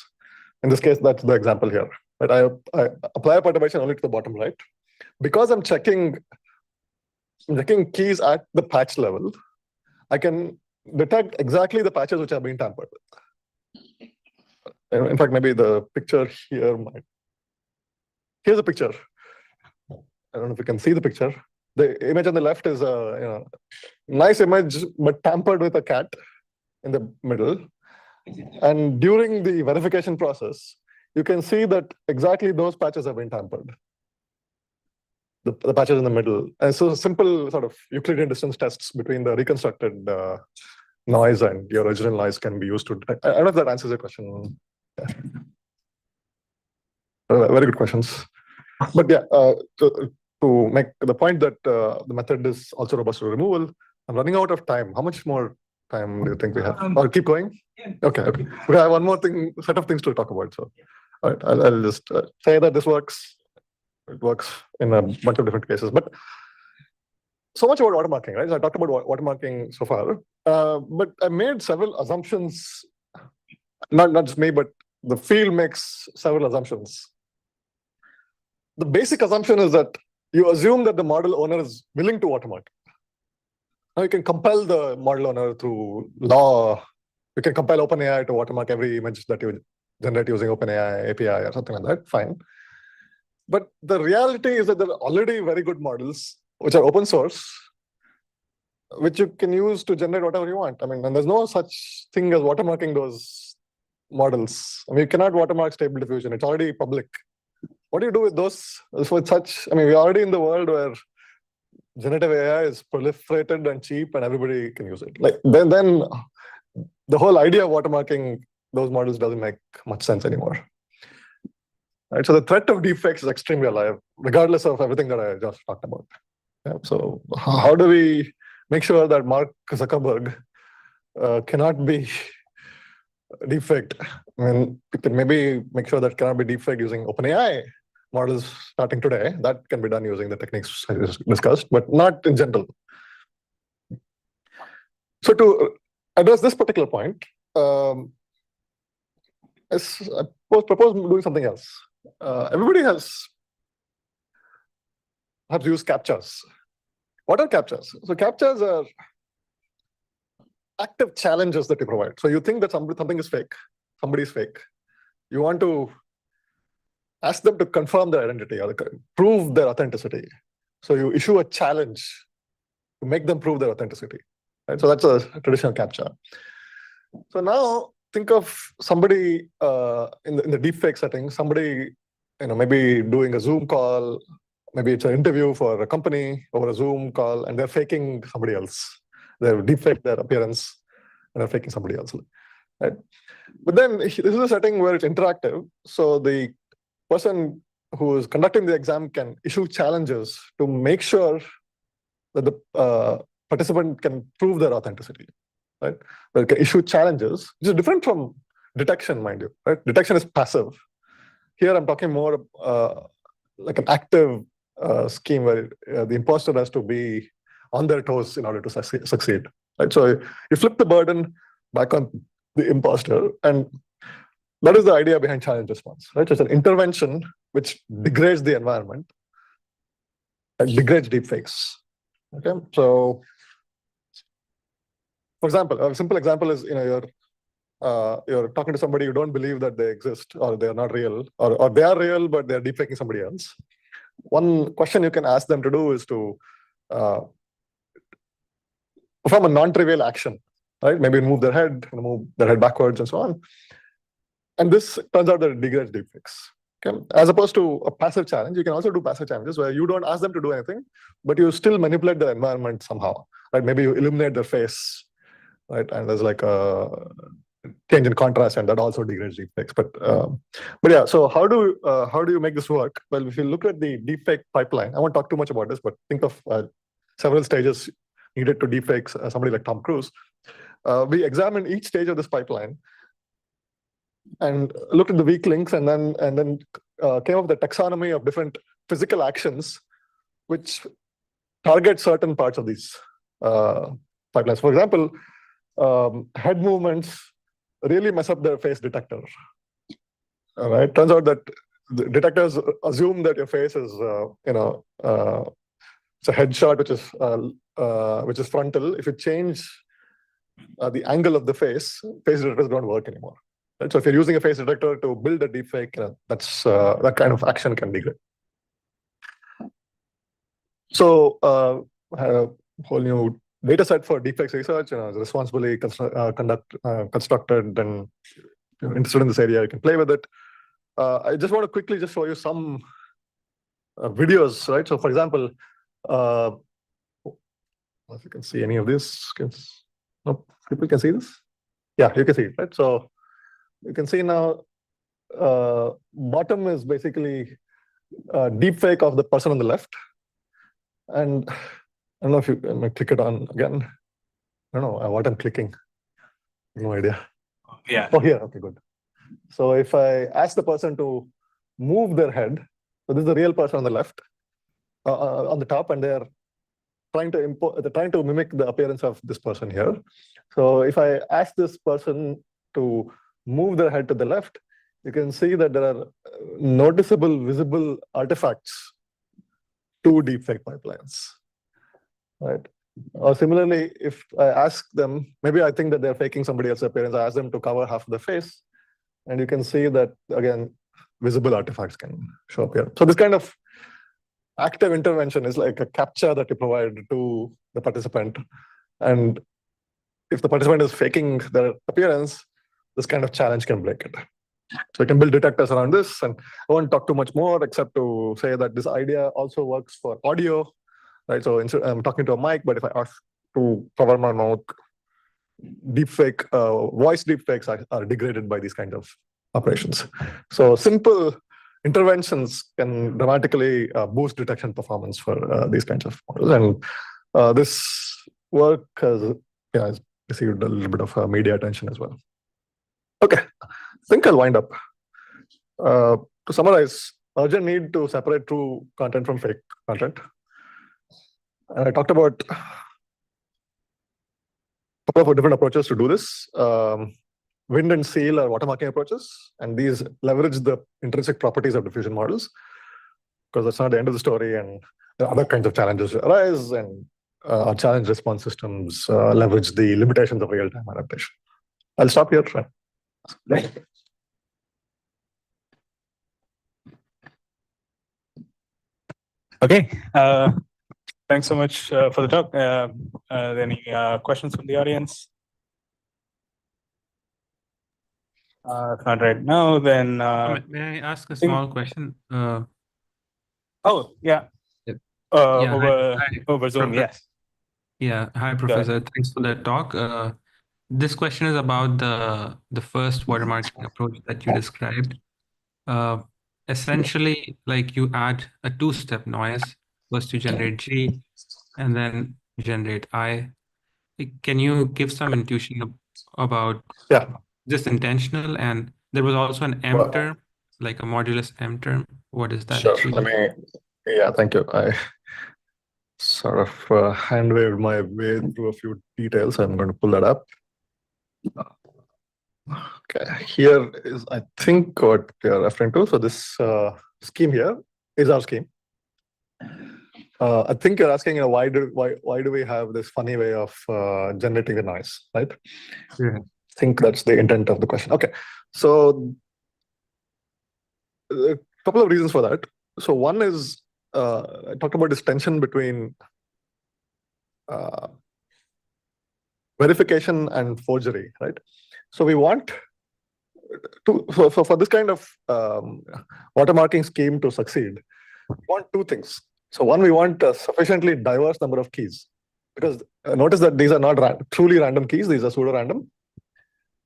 In this case, that's the example here. But I apply a perturbation only to the bottom right because I'm checking keys at the patch level. I can detect exactly the patches which are being tampered with. In fact, maybe the picture here might. Here's a picture. I don't know if you can see the picture. The image on the left is a nice image, but tampered with a cat in the middle. And during the verification process, you can see that exactly those patches have been tampered. The patches in the middle. And so simple sort of Euclidean distance tests between the reconstructed noise and your original noise can be used to. I don't know if that answers your question. Yeah. Very good questions. But yeah, to make the point that the method is also robust to removal, I'm running out of time. How much more time do you think we have? Or keep going? Okay, okay. We have one more set of things to talk about. So, all right, I'll just say that this works. It works in a bunch of different cases, but so much about watermarking, right? So I talked about watermarking so far, but I made several assumptions. Not just me, but the field makes several assumptions. The basic assumption is that you assume that the model owner is willing to watermark. Now you can compel the model owner through law. You can compel OpenAI to watermark every image that you generate using OpenAI API or something like that. Fine. But the reality is that there are already very good models which are open source, which you can use to generate whatever you want. I mean, and there's no such thing as watermarking those models. I mean, you cannot watermark Stable Diffusion. It's already public. What do you do with those? With such, I mean, we're already in the world where generative AI is proliferated and cheap and everybody can use it. Like then the whole idea of watermarking those models doesn't make much sense anymore. Right? So the threat of deepfakes is extremely alive, regardless of everything that I just talked about. Yeah, so how do we make sure that Mark Zuckerberg cannot be deepfaked? I mean, we can maybe make sure that cannot be deepfaked using OpenAI models starting today. That can be done using the techniques I discussed, but not in general. So to address this particular point, I propose doing something else. Everybody has used CAPTCHAs. What are CAPTCHAs? So CAPTCHAs are active challenges that you provide. So you think that something is fake, somebody is fake. You want to ask them to confirm their identity or prove their authenticity. So you issue a challenge to make them prove their authenticity. Right? So that's a traditional CAPTCHA. So now think of somebody in the deepfake setting, somebody maybe doing a Zoom call, maybe it's an interview for a company over a Zoom call, and they're faking somebody else. They deepfake their appearance and they're faking somebody else. Right? But then this is a setting where it's interactive. So the person who is conducting the exam can issue challenges to make sure that the participant can prove their authenticity. Right? They can issue challenges, which is different from detection, mind you. Right? Detection is passive. Here I'm talking more like an active scheme where the imposter has to be on their toes in order to succeed. Right? So you flip the burden back on the imposter, and that is the idea behind challenge response. Right? So it's an intervention which degrades the environment and degrades deepfakes. Okay, so for example, a simple example is you're talking to somebody you don't believe that they exist or they are not real, or they are real but they're deepfaking somebody else. One question you can ask them to do is to perform a non-trivial action, right? Maybe move their head backwards and so on. And this turns out that it degrades deepfakes. Okay? As opposed to a passive challenge, you can also do passive challenges where you don't ask them to do anything, but you still manipulate the environment somehow. Right? Maybe you illuminate their face, right? And there's like a change in contrast, and that also degrades deepfakes. But yeah, so how do you make this work? Well, if you look at the deepfake pipeline, I won't talk too much about this, but think of several stages needed to deepfake somebody like Tom Cruise. We examined each stage of this pipeline and looked at the weak links, and then came up with the taxonomy of different physical actions which target certain parts of these pipelines. For example, head movements really mess up their face detector. All right, turns out that the detectors assume that your face is, it's a headshot which is frontal. If you change the angle of the face detectors don't work anymore. Right? So if you're using a face detector to build a deepfake, that's that kind of action can degrade. So had a whole new data set for deepfakes research, responsibly constructed, and interested in this area, you can play with it. I just want to quickly just show you some videos, right? So for example, if you can see any of this, nope, people can see this? Yeah, you can see it, right? So you can see now, bottom is basically a deepfake of the person on the left. And I don't know if you can click it on again. don't know what I'm clicking. No idea. Yeah. Oh, here. Okay, good. So if I ask the person to move their head, so this is the real person on the left, on the top, and they're trying to mimic the appearance of this person here. So if I ask this person to move their head to the left, you can see that there are noticeable, visible artifacts to deepfake pipelines, right? Or similarly, if I ask them, maybe I think that they're faking somebody else's appearance, I ask them to cover half the face, and you can see that, again, visible artifacts can show up here. So this kind of active intervention is like a captcha that you provide to the participant. And if the participant is faking their appearance, this kind of challenge can break it. So you can build detectors around this. And I won't talk too much more except to say that this idea also works for audio, right? So I'm talking to a mic, but if I ask to cover my mouth, deepfake, voice deepfakes are degraded by these kinds of operations. So simple interventions can dramatically boost detection performance for these kinds of models. And this work has received a little bit of media attention as well. Okay, I think I'll wind up. To summarize, urgent need to separate true content from fake content. And I talked about a couple of different approaches to do this. Wind and seal are watermarking approaches, and these leverage the intrinsic properties of diffusion models, because that's not the end of the story, and there are other kinds of challenges arise, and our challenge response systems leverage the limitations of real-time adaptation. I'll stop here. Okay. Thanks so much for the talk. Any questions from the audience? If not right now, then. May I ask a small question? Oh, yeah. Over Zoom, yes. Yeah. Hi, Professor. Thanks for that talk. This question is about the first watermarking approach that you described. Essentially, like you add a two-step noise. First you generate G and then generate I. Can you give some intuition about this intentional? And there was also an M term, like a modulus M term. What is that? Sure. Thank you. I sort of hand waved my way through a few details. I'm going to pull that up. Okay, here is, I think, what you're referring to. So this scheme here is our scheme. I think you're asking, why do we have this funny way of generating the noise, right? Yeah. I think that's the intent of the question. Okay, so a couple of reasons for that. So one is, I talked about this tension between verification and forgery, right? So we want to, for this kind of watermarking scheme to succeed, we want two things. So one, we want a sufficiently diverse number of keys, because notice that these are not truly random keys, these are pseudo-random,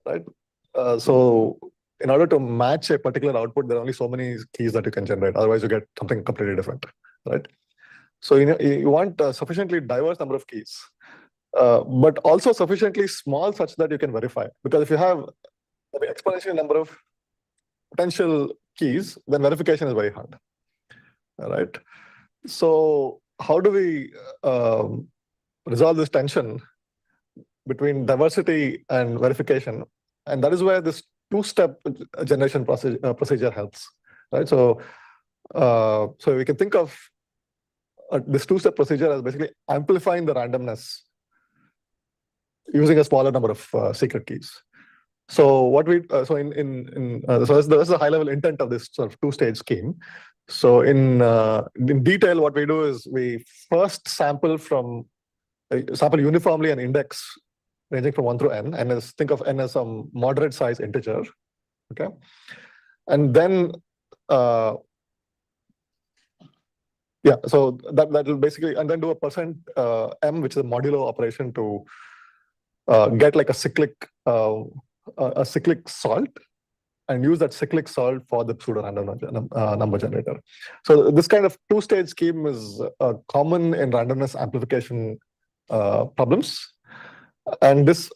right? So in order to match a particular output, there are only so many keys that you can generate, otherwise you get something completely different, right? So you want a sufficiently diverse number of keys, but also sufficiently small such that you can verify. Because if you have an exponential number of potential keys, then verification is very hard, right? So how do we resolve this tension between diversity and verification? And that is where this two-step generation procedure helps, right? So we can think of this two-step procedure as basically amplifying the randomness using a smaller number of secret keys. So what we so that's the high-level intent of this sort of two-stage scheme. So in detail, what we do is we first sample uniformly an index ranging from 1 through n, and think of n as some moderate size integer, okay? And then so that will basically, and then do a percent m, which is a modulo operation to get like a cyclic salt, and use that cyclic salt for the pseudo-random number generator. So this kind of two-stage scheme is common in randomness amplification problems. And this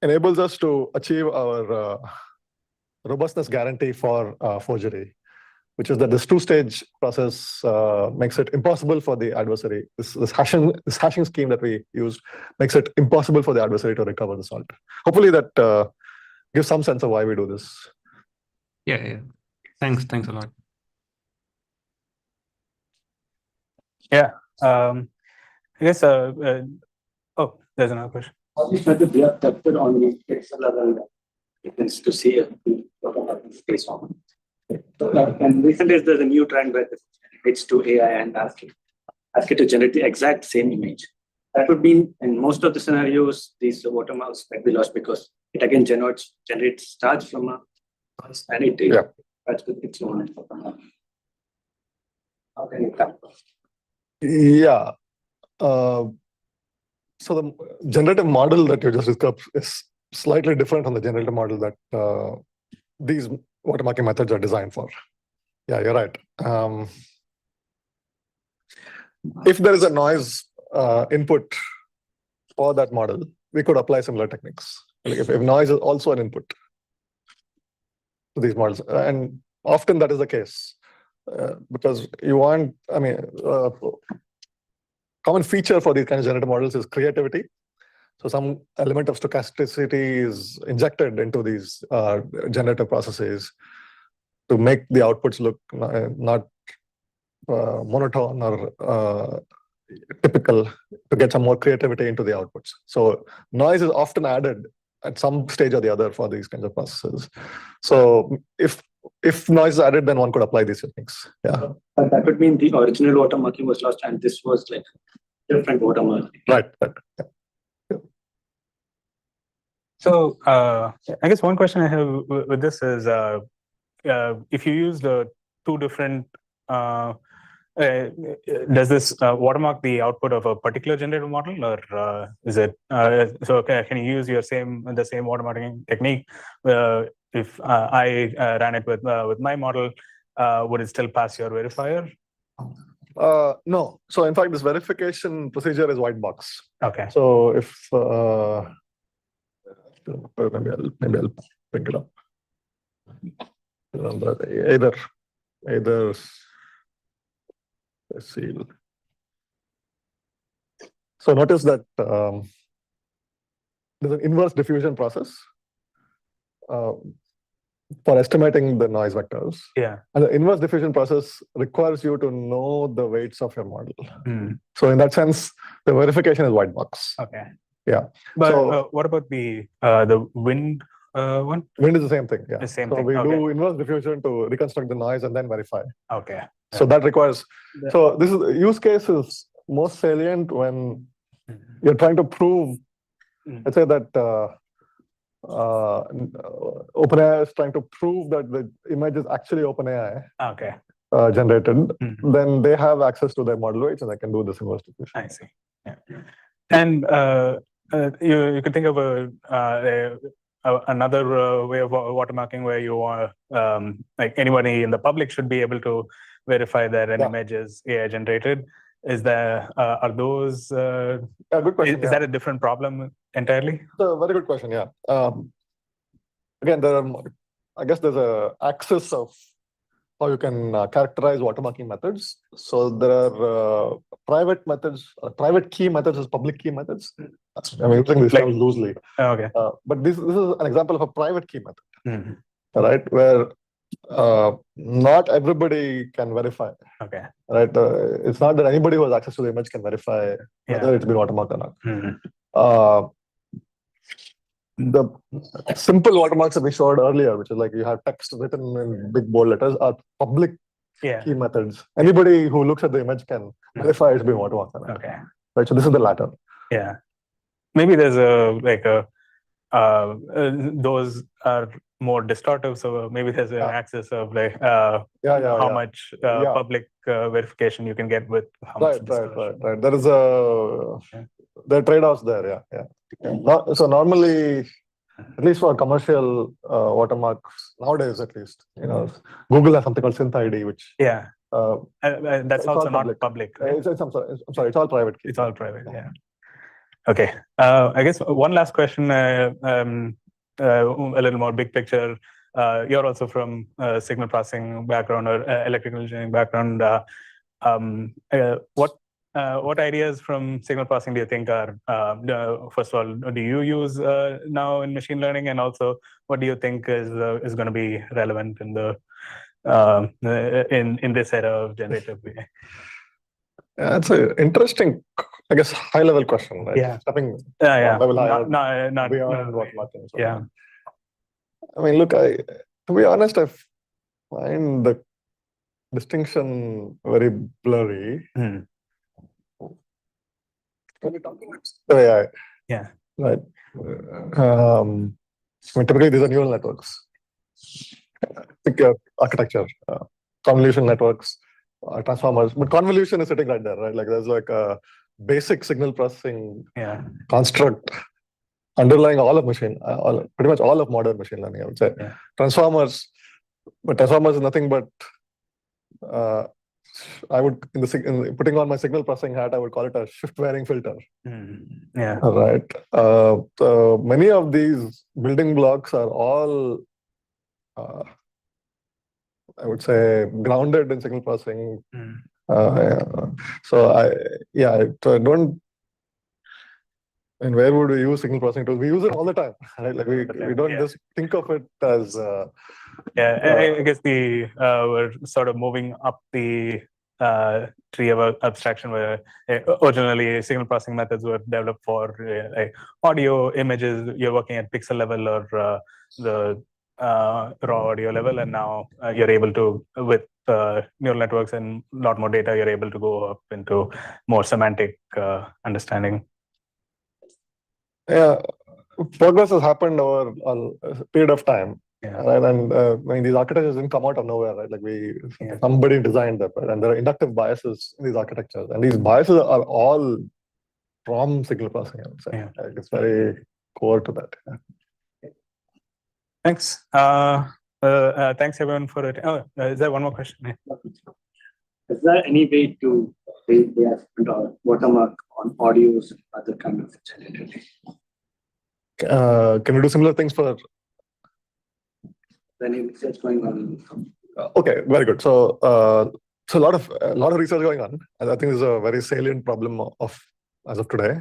enables us to achieve our robustness guarantee for forgery, which is that this two-stage process makes it impossible for the adversary. This hashing scheme that we used makes it impossible for the adversary to recover the salt. Hopefully that gives some sense of why we do this. Yeah. Thanks a lot. Yeah. I guess. Oh, there's another question. All these methods we have tested on the pixel level difference to see what space on. And recently there's a new trend where it's to AI and ask it to generate the exact same image. That would mean in most of the scenarios, these watermarks might be lost because it again generates stars from a and it that's with its own. How can you come? Yeah. So the generative model that you just described is slightly different from the generative model that these watermarking methods are designed for. Yeah, you're right. If there is a noise input for that model, we could apply similar techniques. Like if noise is also an input to these models, and often that is the case because you want, common feature for these kind of generative models is creativity. So some element of stochasticity is injected into these generative processes to make the outputs look not monotone or typical, to get some more creativity into the outputs. So noise is often added at some stage or the other for these kinds of processes. So if noise is added, then one could apply these techniques. Yeah. But that would mean the original watermarking was lost and this was like different watermarking. Right. Yeah. So I guess one question I have with this is if you use the two different does this watermark the output of a particular generative model, or is it so? Can you use the same watermarking technique? If I ran it with my model, would it still pass your verifier? No. So in fact, this verification procedure is white box. Okay. So if maybe I'll bring it up. Either let's see. So notice that there's an inverse diffusion process for estimating the noise vectors. Yeah. And the inverse diffusion process requires you to know the weights of your model. So in that sense, the verification is white box. Okay. Yeah. But so, what about the wind one? Wind is the same thing. Yeah. The same so thing. we Okay. do inverse diffusion to reconstruct the noise and then verify. Okay. So that requires. So this is use case is most salient when you're trying to prove. Let's say that OpenAI is trying to prove that the image is actually OpenAI generated. Then they have access to their model weights and they can do this inverse diffusion. I see. Yeah. And you could think of another way of watermarking where you are like anybody in the public should be able to verify that an image is AI generated. Is there are those? Good question. Is that a different problem entirely? It's a very good question. Yeah. Again, I guess there's a axis of how you can characterize watermarking methods. So there are private methods, private key methods as public key methods. I'm using these terms loosely. Okay. But this is an example of a private key method, right? Where not everybody can verify. Okay. Right. It's not that anybody who has access to the image can verify whether it's been watermarked or not. The simple watermarks that we showed earlier, which is like you have text written in big bold letters, are public key methods. Anybody who looks at the image can verify it's been watermarked. Okay. Right. So this is the latter. Yeah. Maybe there's those are more distortive. So maybe there's an axis of like how much public verification you can get with how much. Right. There is there are trade-offs there. Yeah. So normally, at least for commercial watermarks nowadays, at least, Google has something called SynthID, which that's also not public. Right? I'm sorry, it's all private key. It's all private. Yeah. Okay. I guess one last question, a little more big picture. You're also from signal processing background or electrical engineering background. What ideas from signal processing do you think are, first of all, do you use now in machine learning, and also what do you think is going to be relevant in the in this era of generative AI? Yeah, it's an interesting, I guess, high-level question, right? Yeah. Stepping Yeah. one level higher Not beyond watermarking. So, yeah. I mean, look, to be honest, I find the distinction very blurry. Hmm. When we talk about AI, Yeah. right? I mean, typically these are neural networks. Think your architecture, convolution networks, transformers, but convolution is sitting right there, right? Like there's like a basic signal processing construct underlying all of pretty much all of modern machine learning, I would say. Yeah. Transformers, but transformers is nothing but I would in putting on my signal processing hat, I would call it a shift varying filter. Yeah. Right. Many of these building blocks are all I would say grounded in signal processing. So I don't. And where would we use signal processing tools? We use it all the time, right? Like we don't just think of it as. I guess we're sort of moving up the tree of abstraction, where originally signal processing methods were developed for audio images. You're working at pixel level or the raw audio level, and now you're able to, with neural networks and a lot more data, you're able to go up into more semantic understanding. Yeah, progress has happened over a period of time. Yeah. Right? And I mean, these architectures didn't come out of nowhere, right? Like somebody designed them, right? And there are inductive biases in these architectures, and these biases are all from signal processing, I would say. Yeah. Like it's very core to that. Yeah. Thanks. Thanks everyone for it. Oh, is there one more question? Is there any way to raise the aspect or watermark on audios and other kind of generative? Can we do similar things for? Any research going on? Okay, very good. So, a lot of research going on, and I think this is a very salient problem as of today.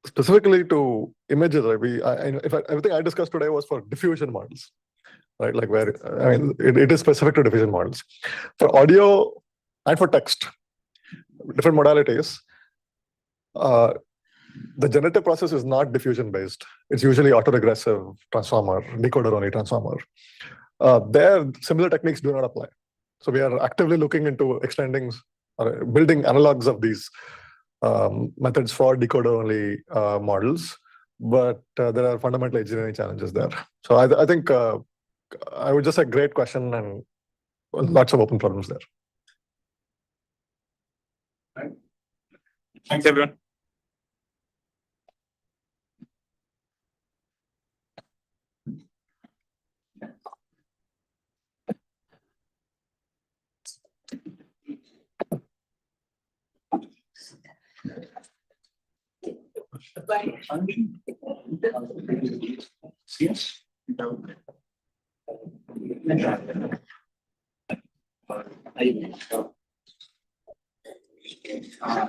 Specifically to images, right? Everything I discussed today was for diffusion models, right? Like where it is specific to diffusion models. For audio and for text, different modalities. The generative process is not diffusion based. It's usually autoregressive transformer, decoder only transformer. There, similar techniques do not apply. So we are actively looking into extending or building analogs of these methods for decoder only models, but there are fundamental engineering challenges there. So I think I would just say great question and lots of open problems there. Right. Thanks everyone.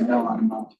No, I'm not.